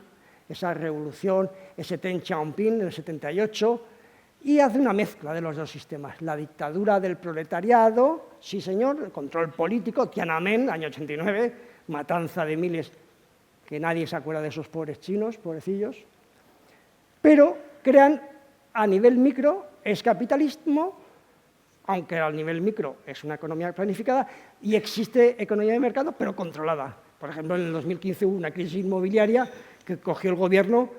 esa revolución, ese Deng Xiaoping en el 78, y hace una mezcla de los 2 sistemas. La dictadura del proletariado, sí señor, el control político, Tiananmen, año 89, matanza de miles, que nadie se acuerda de esos pobres chinos, pobrecillos, pero crean a nivel micro, es capitalismo, aunque al nivel micro es una economía planificada, y existe economía de mercado, pero controlada. Por ejemplo, en el 2015 hubo una crisis inmobiliaria que cogió el gobierno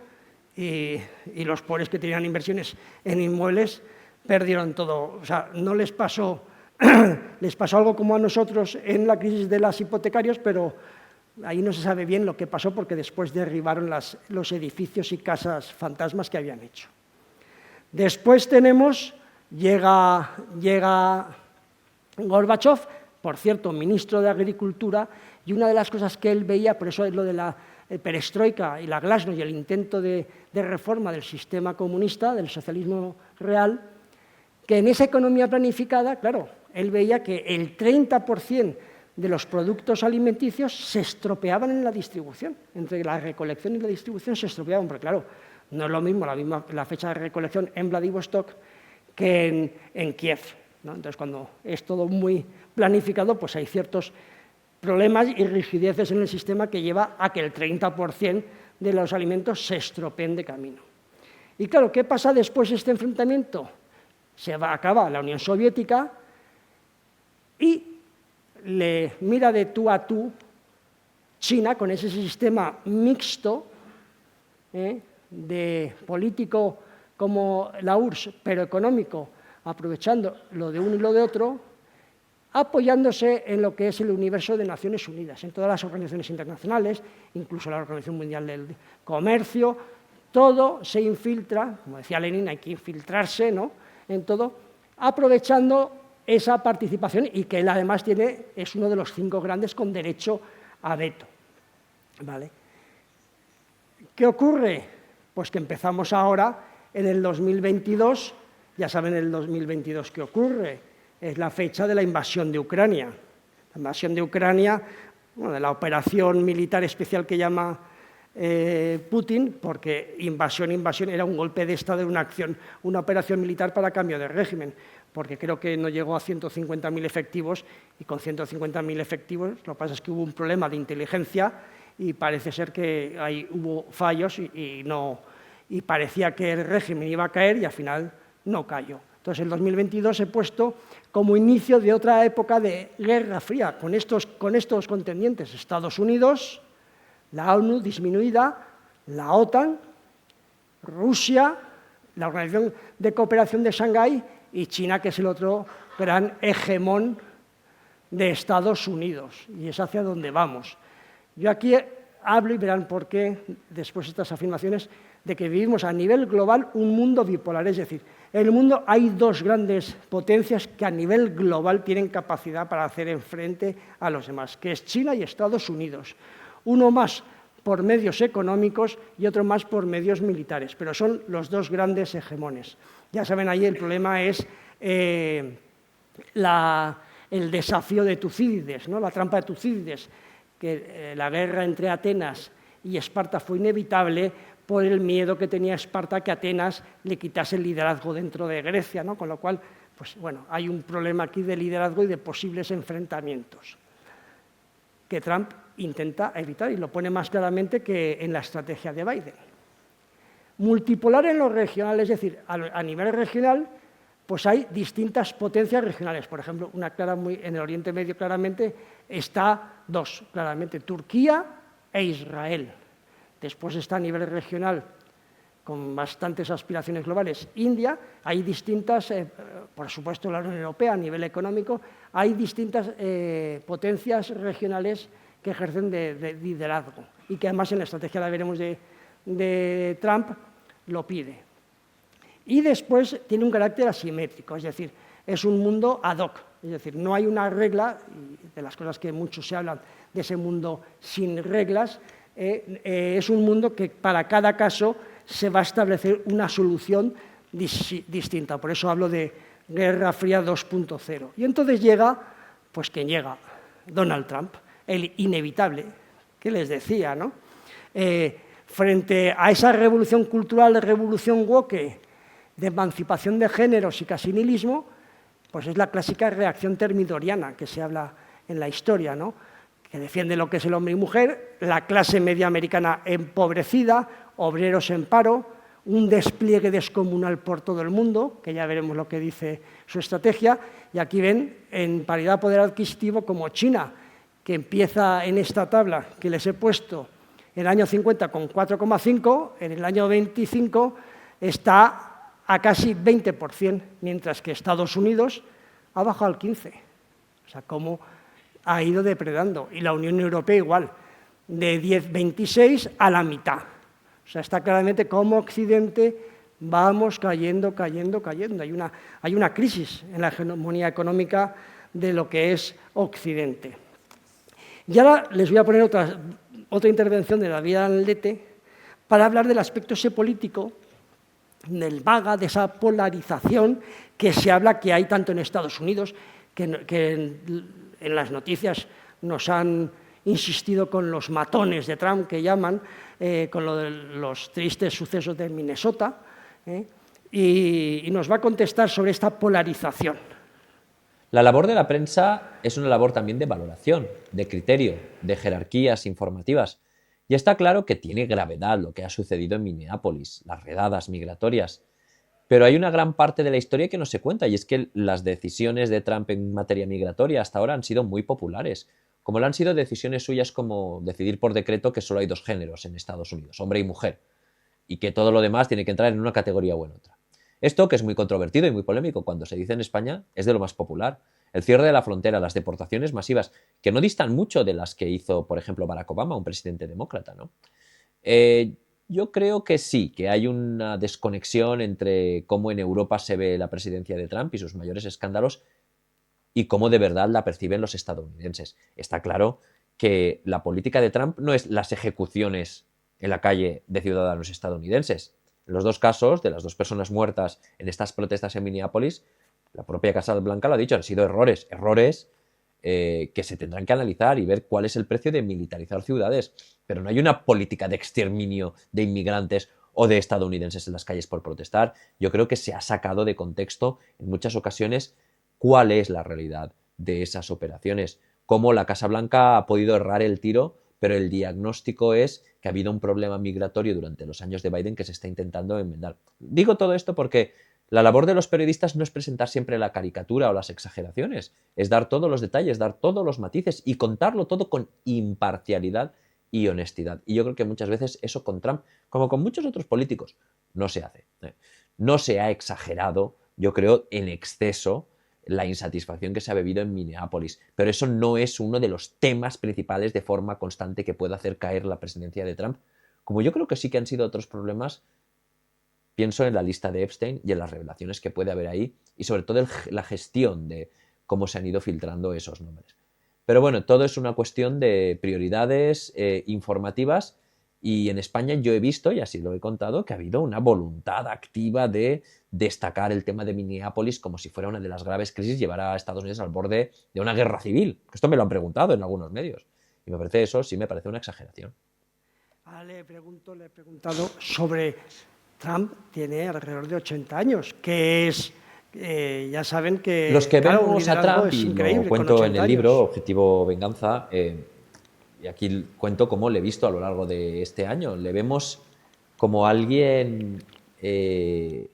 y los pobres que tenían inversiones en inmuebles perdieron todo. O sea, no les pasó, les pasó algo como a nosotros en la crisis de los hipotecarios, pero ahí no se sabe bien lo que pasó porque después derribaron los edificios y casas fantasmas que habían hecho. Después llega Gorbachov, por cierto, ministro de Agricultura, y una de las cosas que él veía, por eso es lo de la perestroika y la glasnost y el intento de reforma del sistema comunista, del socialismo real, que en esa economía planificada, claro, él veía que el 30% de los productos alimenticios se estropeaban en la distribución, entre la recolección y la distribución se estropeaban, porque claro, no es lo mismo la fecha de recolección en Vladivostok que en Kiev, ¿no? Entonces, cuando es todo muy planificado, pues hay ciertos problemas y rigideces en el sistema que lleva a que el 30% de los alimentos se estropeen de camino. Y claro, ¿qué pasa después de este enfrentamiento? Acaba la Unión Soviética y le mira de tú a tú China con ese sistema mixto de político como la URSS, pero económico, aprovechando lo de uno y lo de otro, apoyándose en lo que es el universo de Naciones Unidas, en todas las organizaciones internacionales, incluso la Organización Mundial del Comercio, todo se infiltra, como decía Lenin, hay que infiltrarse, ¿no?, en todo, aprovechando esa participación y que él además es uno de los 5 grandes con derecho a veto. ¿Vale? ¿Qué ocurre? Pues que empezamos ahora en el 2022, ya saben el 2022 qué ocurre, es la fecha de la invasión de Ucrania. La invasión de Ucrania, bueno, de la operación militar especial que llama Putin, porque invasión era un golpe de Estado, una operación militar para cambio de régimen, porque creo que no llegó a 150.000 efectivos, y con 150.000 efectivos lo que pasa es que hubo un problema de inteligencia y parece ser que ahí hubo fallos y parecía que el régimen iba a caer y al final no cayó. Entonces, el 2022 he puesto como inicio de otra época de Guerra Fría, con estos contendientes: Estados Unidos, la ONU disminuida, la OTAN, Rusia, la Organización de Cooperación de Shanghái y China, que es el otro gran hegemón de Estados Unidos, y es hacia donde vamos. Yo aquí hablo, y verán por qué, después de estas afirmaciones, de que vivimos a nivel global un mundo bipolar, es decir, en el mundo hay 2 grandes potencias que a nivel global tienen capacidad para hacer frente a los demás, que es China y Estados Unidos. Uno más por medios económicos y otro más por medios militares, pero son los 2 grandes hegemones. Ya saben, ahí el problema es el desafío de Tucídides, ¿no?, la trampa de Tucídides, que la guerra entre Atenas y Esparta fue inevitable por el miedo que tenía Esparta que Atenas le quitase el liderazgo dentro de Grecia, ¿no? Con lo cual, pues bueno, hay un problema aquí de liderazgo y de posibles enfrentamientos que Trump intenta evitar, y lo pone más claramente que en la estrategia de Biden. Multipolar en lo regional, es decir, a nivel regional, pues hay distintas potencias regionales. Por ejemplo, en el Oriente Medio claramente está 2, claramente, Turquía e Israel. Después está a nivel regional, con bastantes aspiraciones globales, India. Hay distintas, por supuesto la Unión Europea a nivel económico, hay distintas potencias regionales que ejercen de liderazgo y que además en la estrategia, la veremos, de Trump lo pide. Y después tiene un carácter asimétrico, es decir, es un mundo ad hoc, es decir, no hay una regla, y de las cosas que mucho se hablan de ese mundo sin reglas, es un mundo que para cada caso se va a establecer una solución distinta. Por eso hablo de Guerra Fría 2.0. Y entonces llega, pues quien llega, Donald Trump, el inevitable, que les decía, ¿no? Frente a esa revolución cultural, revolución woke, de emancipación de géneros y casi nihilismo, pues es la clásica reacción termidoriana que se habla en la historia, ¿no?, que defiende lo que es el hombre y mujer, la clase media americana empobrecida, obreros en paro, un despliegue descomunal por todo el mundo, que ya veremos lo que dice su estrategia, y aquí ven en paridad poder adquisitivo como China, que empieza en esta tabla que les he puesto en el año 50 con 4,5, en el año 25 está a casi 20%, mientras que Estados Unidos ha bajado al 15%. O sea, cómo ha ido depredando. Y la Unión Europea igual, de 10,26 a la mitad. O sea, está claramente como Occidente vamos cayendo. Hay una crisis en la hegemonía económica de lo que es Occidente. Y ahora les voy a poner otra intervención de David Aldete para hablar del aspecto político, del MAGA, de esa polarización que se habla que hay tanto en Estados Unidos, que en las noticias nos han insistido con los matones de Trump, que llaman, con lo de los tristes sucesos de Minnesota, y nos va a contestar sobre esta polarización. La labor de la prensa es una labor también de valoración, de criterio, de jerarquías informativas. Y está claro que tiene gravedad lo que ha sucedido en Minneapolis, las redadas migratorias. Pero hay una gran parte de la historia que no se cuenta, y es que las decisiones de Trump en materia migratoria hasta ahora han sido muy populares, como lo han sido decisiones suyas como decidir por decreto que solo hay dos géneros en Estados Unidos, hombre y mujer, y que todo lo demás tiene que entrar en una categoría u en otra. Esto, que es muy controvertido y muy polémico cuando se dice en España, es de lo más popular. El cierre de la frontera, las deportaciones masivas, que no distan mucho de las que hizo, por ejemplo, Barack Obama, un presidente demócrata, ¿no? Yo creo que sí, que hay una desconexión entre cómo en Europa se ve la presidencia de Trump y sus mayores escándalos y cómo de verdad la perciben los estadounidenses. Está claro que la política de Trump no es las ejecuciones en la calle de ciudadanos estadounidenses. En los dos casos, de las dos personas muertas en estas protestas en Minneapolis, la propia Casa Blanca lo ha dicho, han sido errores que se tendrán que analizar y ver cuál es el precio de militarizar ciudades. Pero no hay una política de exterminio de inmigrantes o de estadounidenses en las calles por protestar. Yo creo que se ha sacado de contexto en muchas ocasiones cuál es la realidad de esas operaciones, cómo la Casa Blanca ha podido errar el tiro, pero el diagnóstico es que ha habido un problema migratorio durante los años de Biden que se está intentando enmendar. Digo todo esto porque la labor de los periodistas no es presentar siempre la caricatura o las exageraciones, es dar todos los detalles, dar todos los matices y contarlo todo con imparcialidad y honestidad. Y yo creo que muchas veces eso con Trump, como con muchos otros políticos, no se hace. No se ha exagerado, yo creo, en exceso la insatisfacción que se ha vivido en Minneapolis. Pero eso no es uno de los temas principales de forma constante que pueda hacer caer la presidencia de Trump. Como yo creo que sí que han sido otros problemas, pienso en la lista de Epstein y en las revelaciones que puede haber ahí y sobre todo la gestión de cómo se han ido filtrando esos nombres. Pero bueno, todo es una cuestión de prioridades informativas y en España yo he visto, y así lo he contado, que ha habido una voluntad activa de destacar el tema de Minneapolis como si fuera una de las graves crisis, llevar a Estados Unidos al borde de una guerra civil. Esto me lo han preguntado en algunos medios. Y me parece eso, sí me parece una exageración. Ahora le he preguntado sobre Trump, tiene alrededor de 80 años, que es, ya saben que... Los que claro, vemos a Trump, y lo cuento en el libro, Objetivo Venganza, y aquí cuento cómo le he visto a lo largo de este año. Le vemos como alguien que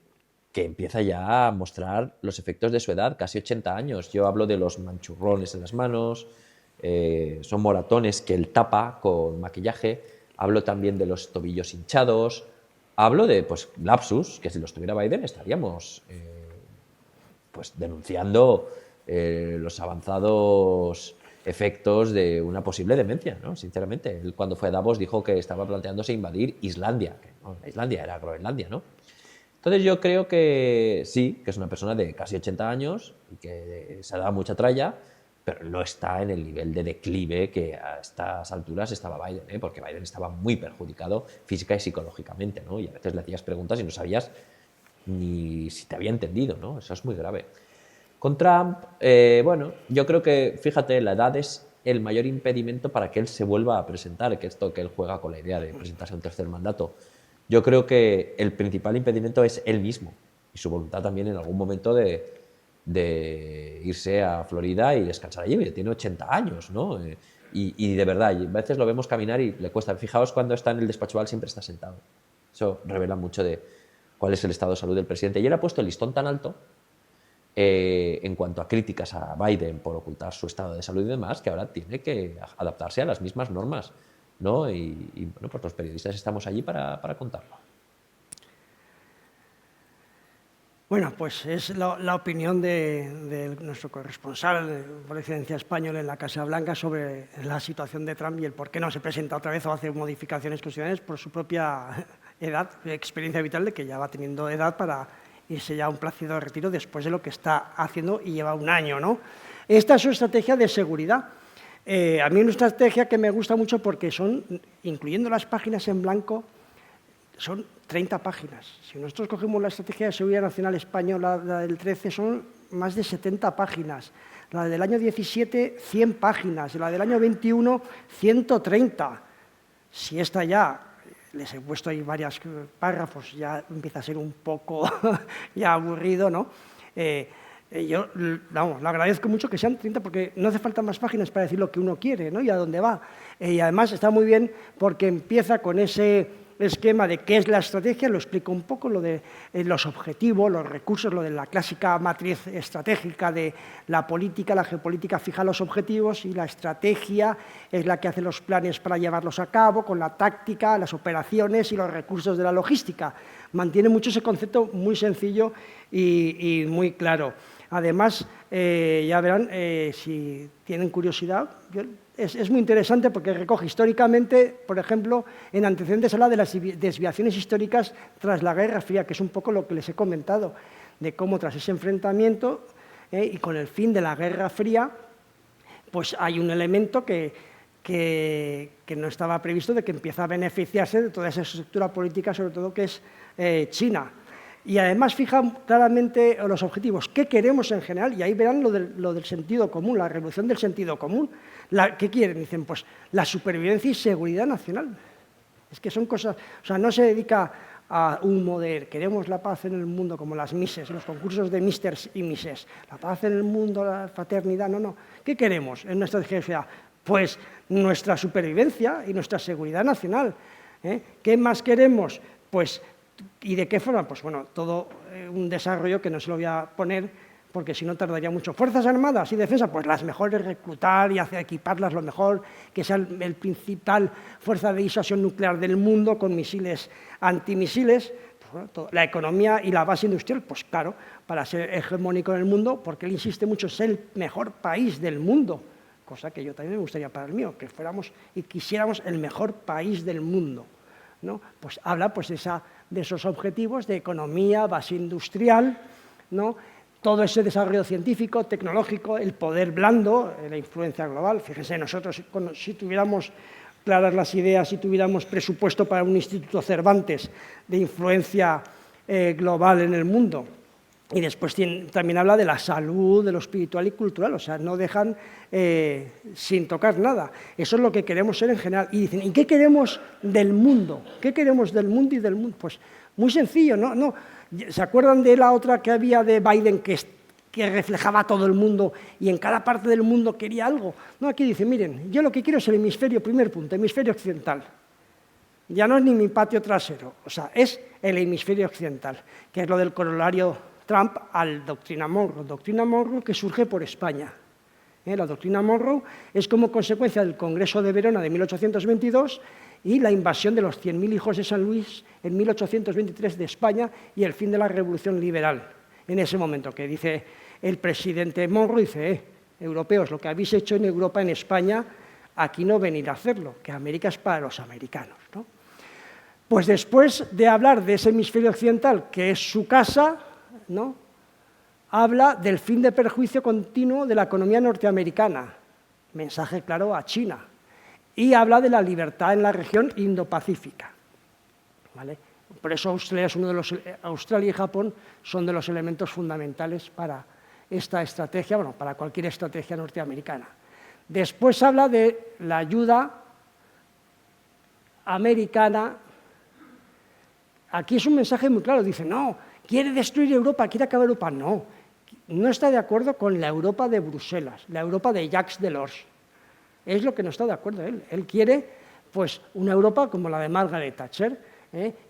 empieza ya a mostrar los efectos de su edad, casi 80 años. Yo hablo de los manchurrones en las manos, son moratones que él tapa con maquillaje. Hablo también de los tobillos hinchados. Hablo de lapsus, que si los tuviera Biden estaríamos denunciando los avanzados efectos de una posible demencia, ¿no? Sinceramente, él cuando fue a Davos dijo que estaba planteándose invadir Islandia, que no, Islandia era Groenlandia, ¿no? Entonces yo creo que sí, que es una persona de casi 80 años y que se ha dado mucha tralla, pero no está en el nivel de declive que a estas alturas estaba Biden, porque Biden estaba muy perjudicado física y psicológicamente, ¿no? Y a veces le hacías preguntas y no sabías ni si te había entendido, ¿no? Eso es muy grave. Con Trump, yo creo que, fíjate, la edad es el mayor impedimento para que él se vuelva a presentar, que esto que él juega con la idea de presentarse a un tercer mandato. Yo creo que el principal impedimento es él mismo y su voluntad también en algún momento de irse a Florida y descansar allí. Tiene 80 años, ¿no? Y de verdad, a veces lo vemos caminar y le cuesta. Fijaos, cuando está en el despacho Oval siempre está sentado. Eso revela mucho de cuál es el estado de salud del presidente. Y él ha puesto el listón tan alto en cuanto a críticas a Biden por ocultar su estado de salud y demás, que ahora tiene que adaptarse a las mismas normas, ¿no? Y bueno, pues los periodistas estamos allí para contarlo. Bueno, pues es la opinión de nuestro corresponsal de Presidencia Española en la Casa Blanca sobre la situación de Trump y el por qué no se presenta otra vez o hace modificaciones constitucionales por su propia edad, experiencia vital de que ya va teniendo edad para irse ya a un plácido retiro después de lo que está haciendo y lleva un año, ¿no? Esta es su estrategia de seguridad. A mí es una estrategia que me gusta mucho porque son, incluyendo las páginas en blanco, son 30 páginas. Si nosotros cogemos la Estrategia de Seguridad Nacional Española, la del 13, son más de 70 páginas. La del año 17, 100 páginas. La del año 21, 130. Si esta ya, les he puesto ahí varios párrafos, ya empieza a ser un poco ya aburrido, ¿no? Yo, vamos, le agradezco mucho que sean 30 porque no hace falta más páginas para decir lo que uno quiere, ¿no? Y a dónde va. Y además está muy bien porque empieza con ese esquema de qué es la estrategia, lo explico un poco, lo de los objetivos, los recursos, lo de la clásica matriz estratégica de la política, la geopolítica fija los objetivos y la estrategia es la que hace los planes para llevarlos a cabo, con la táctica, las operaciones y los recursos de la logística. Mantiene mucho ese concepto muy sencillo y muy claro. Además, ya verán, si tienen curiosidad, es muy interesante porque recoge históricamente, por ejemplo, en antecedentes habla de las desviaciones históricas tras la Guerra Fría, que es un poco lo que les he comentado, de cómo tras ese enfrentamiento y con el fin de la Guerra Fría, pues hay un elemento que no estaba previsto, de que empieza a beneficiarse de toda esa estructura política, sobre todo que es China. Y además fija claramente los objetivos, qué queremos en general, y ahí verán lo del sentido común, la revolución del sentido común. ¿Qué quieren? Dicen, pues la supervivencia y seguridad nacional. Es que son cosas, o sea, no se dedica a humo de queremos la paz en el mundo, como las Misses, los concursos de Misters y Misses. La paz en el mundo, la fraternidad, no. ¿Qué queremos en nuestra sociedad? Pues nuestra supervivencia y nuestra seguridad nacional. ¿Qué más queremos? Pues, ¿y de qué forma? Pues bueno, todo un desarrollo que no se lo voy a poner porque si no tardaría mucho. Fuerzas Armadas y Defensa, pues las mejores, reclutar y hacer equiparlas lo mejor, que sea el principal fuerza de disuasión nuclear del mundo con misiles antimisiles. Pues bueno, la economía y la base industrial, pues claro, para ser hegemónico en el mundo, porque él insiste mucho, es el mejor país del mundo, cosa que yo también me gustaría para el mío, que fuéramos y quisiéramos el mejor país del mundo, ¿no? Pues habla pues, de esos objetivos de economía, base industrial, ¿no? Todo ese desarrollo científico, tecnológico, el poder blando, la influencia global. Fíjense, nosotros si tuviéramos claras las ideas, si tuviéramos presupuesto para un Instituto Cervantes de influencia global en el mundo. Y después también habla de la salud, de lo espiritual y cultural, o sea, no dejan sin tocar nada. Eso es lo que queremos ser en general. Y dicen, ¿y qué queremos del mundo? ¿Qué queremos del mundo y del mundo? Pues muy sencillo, ¿no? ¿Se acuerdan de la otra que había de Biden que reflejaba a todo el mundo y en cada parte del mundo quería algo? No, aquí dice, miren, yo lo que quiero es el hemisferio, primer punto, hemisferio occidental. Ya no es ni mi patio trasero, o sea, es el hemisferio occidental, que es lo del corolario Trump al doctrina Monroe que surge por España. La doctrina Monroe es como consecuencia del Congreso de Verona de 1822 y la invasión de los 100.000 hijos de San Luis en 1823 de España y el fin de la Revolución Liberal. En ese momento que dice el presidente Monroe, dice, europeos, lo que habéis hecho en Europa, en España, aquí no venir a hacerlo, que América es para los americanos, ¿no? Pues después de hablar de ese hemisferio occidental, que es su casa, ¿no?, habla del fin de perjuicio continuo de la economía norteamericana, mensaje claro a China, y habla de la libertad en la región Indo-Pacífica, ¿vale? Por eso Australia y Japón son de los elementos fundamentales para esta estrategia, bueno, para cualquier estrategia norteamericana. Después habla de la ayuda americana. Aquí es un mensaje muy claro, dice, no, quiere destruir Europa, quiere acabar Europa. No está de acuerdo con la Europa de Bruselas, la Europa de Jacques Delors. Es lo que no está de acuerdo él. Él quiere pues, una Europa como la de Margaret Thatcher,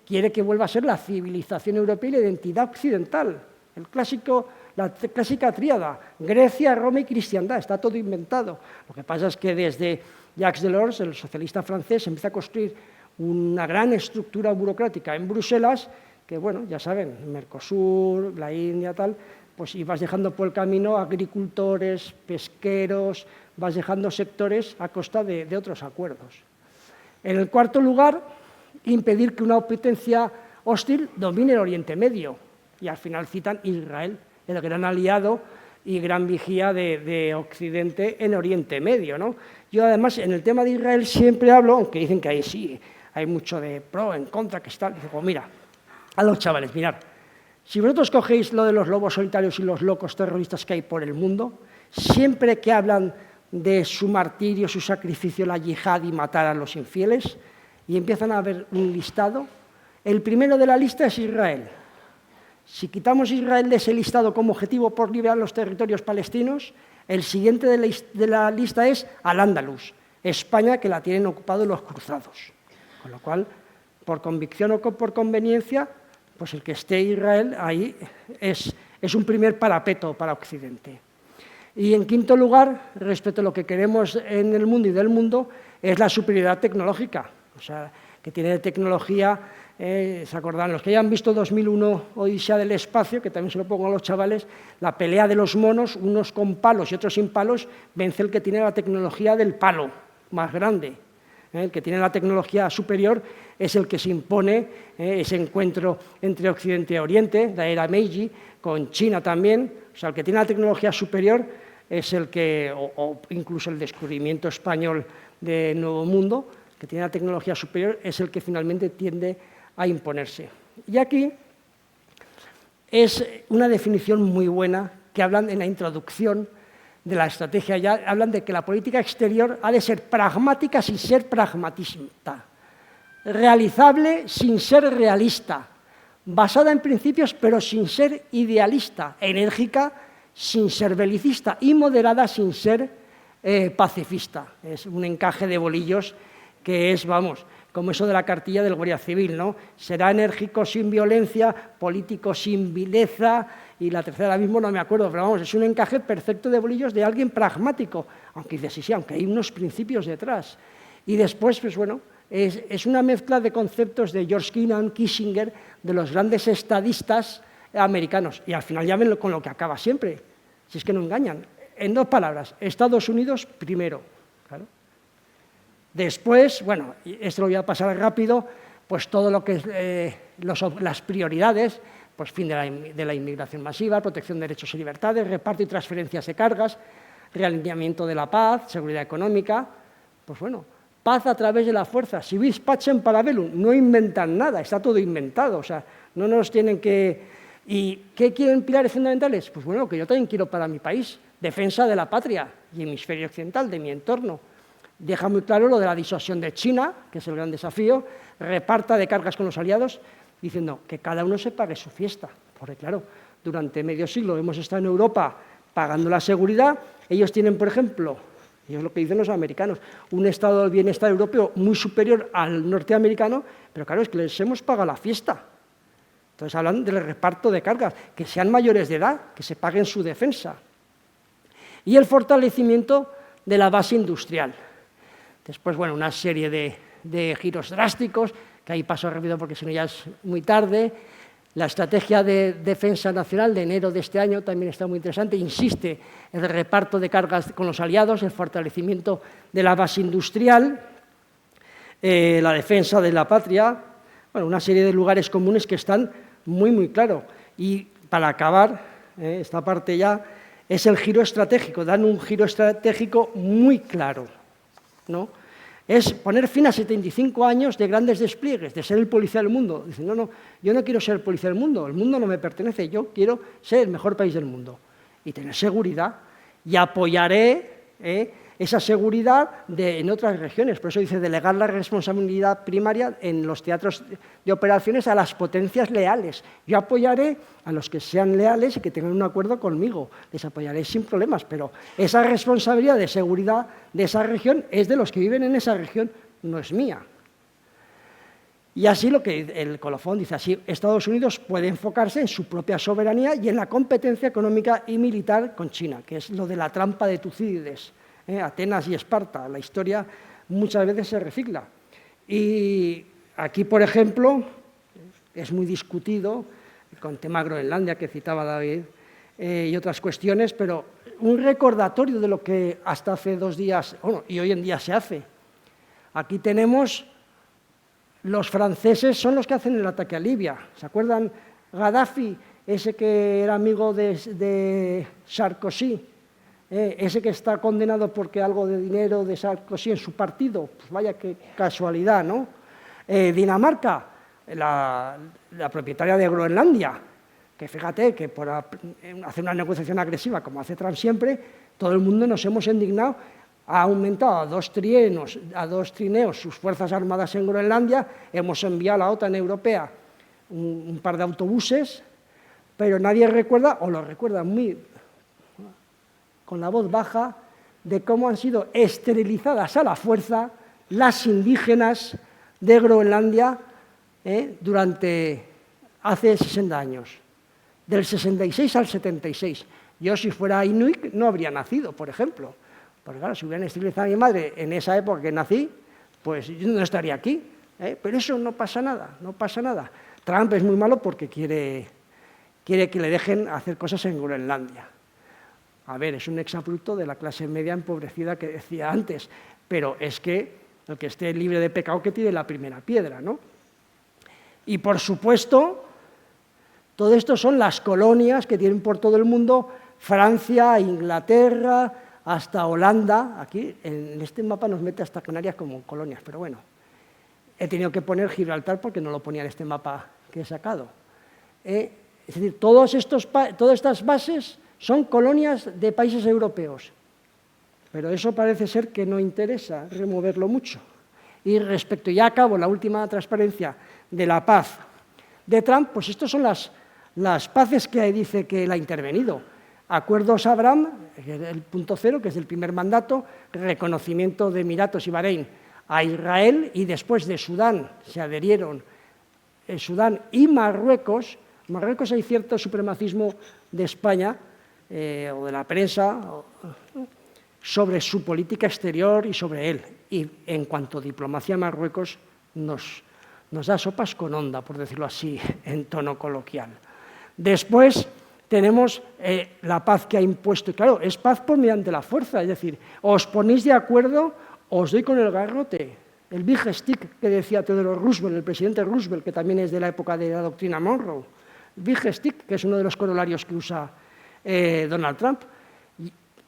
quiere que vuelva a ser la civilización europea y la identidad occidental. El clásico la clásica tríada, Grecia, Roma y cristiandad, está todo inventado. Lo que pasa es que desde Jacques Delors, el socialista francés, empieza a construir una gran estructura burocrática en Bruselas, que bueno, ya saben, Mercosur, la India, tal, pues ibas dejando por el camino agricultores, pesqueros, vas dejando sectores a costa de otros acuerdos. En el cuarto lugar, impedir que una potencia hostil domine el Oriente Medio. Y al final citan Israel, el gran aliado y gran vigía de Occidente en Oriente Medio, ¿no? Yo además en el tema de Israel siempre hablo, aunque dicen que ahí sí hay mucho de pro, en contra, que está, digo, mira, a los chavales, mirad, si vosotros cogéis lo de los lobos solitarios y los locos terroristas que hay por el mundo, siempre que hablan de su martirio, su sacrificio, la yihad y matar a los infieles, y empiezan a ver un listado, el primero de la lista es Israel. Si quitamos Israel de ese listado como objetivo por liberar los territorios palestinos, el siguiente de la lista es Al-Ándalus, España, que la tienen ocupado los cruzados. Con lo cual, por convicción o por conveniencia, pues el que esté Israel ahí es un primer parapeto para Occidente. Y en quinto lugar, respecto a lo que queremos en el mundo y del mundo, es la superioridad tecnológica, o sea, que tiene tecnología. ¿Se acordan? Los que hayan visto 2001 Odisea del Espacio, que también se lo pongo a los chavales, la pelea de los monos, unos con palos y otros sin palos, vence el que tiene la tecnología del palo más grande. El que tiene la tecnología superior es el que se impone, ese encuentro entre Occidente y Oriente, la era Meiji, con China también. O sea, el que tiene la tecnología superior es el que, o incluso el descubrimiento español del Nuevo Mundo, que tiene la tecnología superior, es el que finalmente tiende a imponerse. Y aquí es una definición muy buena que hablan en la introducción de la estrategia, ya hablan de que la política exterior ha de ser pragmática sin ser pragmatista, realizable sin ser realista, basada en principios pero sin ser idealista, enérgica sin ser belicista y moderada sin ser pacifista. Es un encaje de bolillos que es, vamos, como eso de la cartilla del Guardia Civil, ¿no? Será enérgico sin violencia, político sin vileza, y la tercera ahora mismo no me acuerdo, pero vamos, es un encaje perfecto de bolillos de alguien pragmático, aunque dice sí, aunque hay unos principios detrás. Y después, pues bueno, es una mezcla de conceptos de George Kennan, Kissinger, de los grandes estadistas americanos, y al final ya ven con lo que acaba siempre, si es que no engañan. En dos palabras, Estados Unidos primero, claro. Después, bueno, esto lo voy a pasar rápido, pues todo lo que es las prioridades, pues fin de la inmigración masiva, protección de derechos y libertades, reparto y transferencias de cargas, realineamiento de la paz, seguridad económica, pues bueno, paz a través de la fuerza. Si vis pacem para bellum, no inventan nada, está todo inventado, o sea, no nos tienen que... ¿Y qué quieren pilares fundamentales? Pues bueno, lo que yo también quiero para mi país, defensa de la patria y hemisferio occidental, de mi entorno. Deja muy claro lo de la disuasión de China, que es el gran desafío, reparta de cargas con los aliados, diciendo que cada uno se pague su fiesta. Porque claro, durante medio siglo hemos estado en Europa pagando la seguridad, ellos tienen, por ejemplo, ellos lo que dicen los americanos, un estado del bienestar europeo muy superior al norteamericano, pero claro, es que les hemos pagado la fiesta. Entonces hablan del reparto de cargas, que sean mayores de edad, que se paguen su defensa. Y el fortalecimiento de la base industrial. Después, bueno, una serie de giros drásticos, que ahí paso rápido porque si no ya es muy tarde. La estrategia de defensa nacional de enero de este año también está muy interesante. Insiste en el reparto de cargas con los aliados, el fortalecimiento de la base industrial, la defensa de la patria, bueno, una serie de lugares comunes que están muy, muy claros. Y para acabar, esta parte ya, es el giro estratégico, dan un giro estratégico muy claro, ¿no? Es poner fin a 75 años de grandes despliegues, de ser el policía del mundo. Dicen, no, yo no quiero ser el policía del mundo no me pertenece, yo quiero ser el mejor país del mundo y tener seguridad. Y apoyaré esa seguridad en otras regiones. Por eso dice delegar la responsabilidad primaria en los teatros de operaciones a las potencias leales. Yo apoyaré a los que sean leales y que tengan un acuerdo conmigo. Les apoyaré sin problemas, pero esa responsabilidad de seguridad de esa región es de los que viven en esa región, no es mía. Y así lo que el colofón dice, así Estados Unidos puede enfocarse en su propia soberanía y en la competencia económica y militar con China, que es lo de la trampa de Tucídides, Atenas y Esparta. La historia muchas veces se recicla. Y aquí, por ejemplo, es muy discutido con el tema Groenlandia que citaba David y otras cuestiones, pero un recordatorio de lo que hasta hace 2 días, bueno, y hoy en día se hace. Aquí tenemos... Los franceses son los que hacen el ataque a Libia. ¿Se acuerdan? Gaddafi, ese que era amigo de Sarkozy, ese que está condenado porque algo de dinero de Sarkozy en su partido. Pues vaya qué casualidad, ¿no? Dinamarca, la propietaria de Groenlandia, que fíjate que por hacer una negociación agresiva, como hace Trump siempre, todo el mundo nos hemos indignado. Ha aumentado a 2 trineos sus fuerzas armadas en Groenlandia, hemos enviado a la OTAN europea un par de autobuses, pero nadie recuerda, o lo recuerda muy con la voz baja, de cómo han sido esterilizadas a la fuerza las indígenas de Groenlandia durante hace 60 años, del 66 al 76. Yo, si fuera inuit, no habría nacido, por ejemplo. Porque claro, si hubieran esterilizado a mi madre en esa época que nací, pues yo no estaría aquí. Pero eso no pasa nada, no pasa nada. Trump es muy malo porque quiere que le dejen hacer cosas en Groenlandia. A ver, es un exabrupto de la clase media empobrecida que decía antes, pero es que el que esté libre de pecado que tire la primera piedra, ¿no? Y por supuesto, todo esto son las colonias que tienen por todo el mundo, Francia, Inglaterra, hasta Holanda. Aquí en este mapa nos mete hasta Canarias como colonias, pero bueno, he tenido que poner Gibraltar porque no lo ponía en este mapa que he sacado. Es decir, todas estas bases son colonias de países europeos, pero eso parece ser que no interesa removerlo mucho. Y respecto, ya acabo, la última transparencia de la paz de Trump, pues estas son las paces que dice que él ha intervenido. Acuerdos Abraham, el punto 0, que es el primer mandato, reconocimiento de Emiratos y Bahrein a Israel, y después de Sudán se adherieron Sudán y Marruecos. En Marruecos hay cierto supremacismo de España o de la prensa sobre su política exterior y sobre él. Y en cuanto a diplomacia, Marruecos nos da sopas con onda, por decirlo así, en tono coloquial. Después tenemos la paz que ha impuesto, y claro, es paz por mediante la fuerza, es decir, os ponéis de acuerdo, os doy con el garrote. El big stick que decía Theodore Roosevelt, el presidente Roosevelt, que también es de la época de la doctrina Monroe. El big stick, que es uno de los corolarios que usa Donald Trump.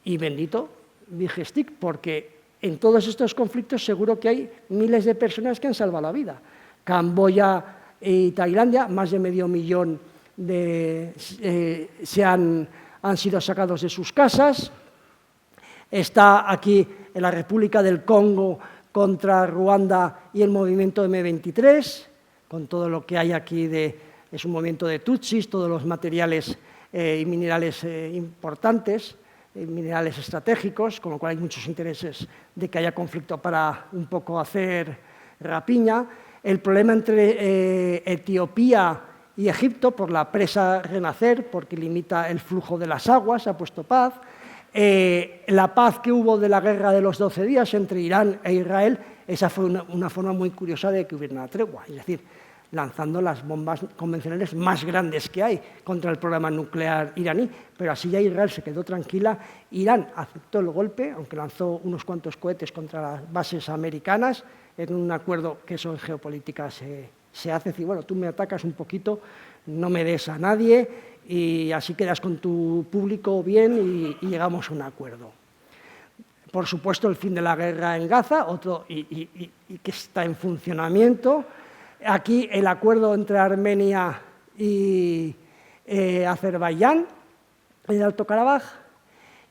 Y bendito big stick, porque en todos estos conflictos seguro que hay miles de personas que han salvado la vida. Camboya y Tailandia, más de 500.000 han sido sacados de sus casas. Está aquí en la República del Congo contra Ruanda y el movimiento M23, con todo lo que hay aquí es un movimiento de tutsis, todos los materiales y minerales importantes, minerales estratégicos, con lo cual hay muchos intereses de que haya conflicto para un poco hacer rapiña. El problema entre Etiopía y Egipto por la presa Renacer, porque limita el flujo de las aguas, ha puesto paz. La paz que hubo de la guerra de los 12 días entre Irán e Israel, esa fue una forma muy curiosa de que hubiera una tregua, es decir, lanzando las bombas convencionales más grandes que hay contra el programa nuclear iraní, pero así ya Israel se quedó tranquila. Irán aceptó el golpe, aunque lanzó unos cuantos cohetes contra las bases americanas, en un acuerdo que eso en geopolítica se hace, decir, bueno, tú me atacas un poquito, no me des a nadie, y así quedas con tu público bien y llegamos a un acuerdo. Por supuesto, el fin de la guerra en Gaza, otro y que está en funcionamiento. Aquí el acuerdo entre Armenia y Azerbaiyán, el Alto Karabaj,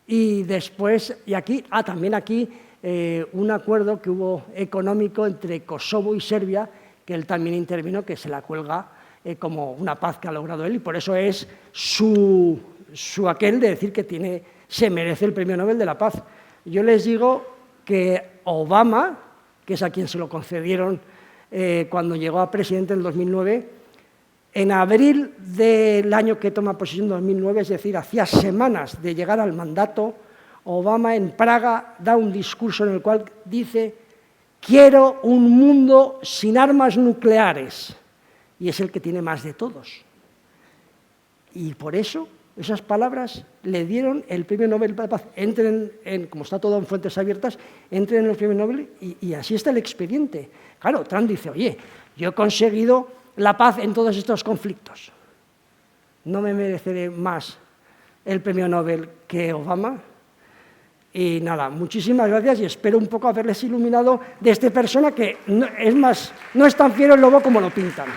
y después, también aquí un acuerdo que hubo económico entre Kosovo y Serbia, que él también intervino, que se la cuelga como una paz que ha logrado él, y por eso es su aquel de decir que se merece el Premio Nobel de la Paz. Yo les digo que Obama, que es a quien se lo concedieron cuando llegó a presidente en 2009. En abril del año que toma posesión, 2009, es decir, hacía semanas de llegar al mandato, Obama en Praga da un discurso en el cual dice: quiero un mundo sin armas nucleares, y es el que tiene más de todos. Y por eso, esas palabras le dieron el Premio Nobel de Paz. Entren como está todo en fuentes abiertas, entren en los premios Nobel y así está el expediente. Claro, Trump dice: oye, yo he conseguido la paz en todos estos conflictos. ¿No me mereceré más el Premio Nobel que Obama? Y nada, muchísimas gracias y espero un poco haberles iluminado de esta persona que, no es tan fiero el lobo como lo pintan.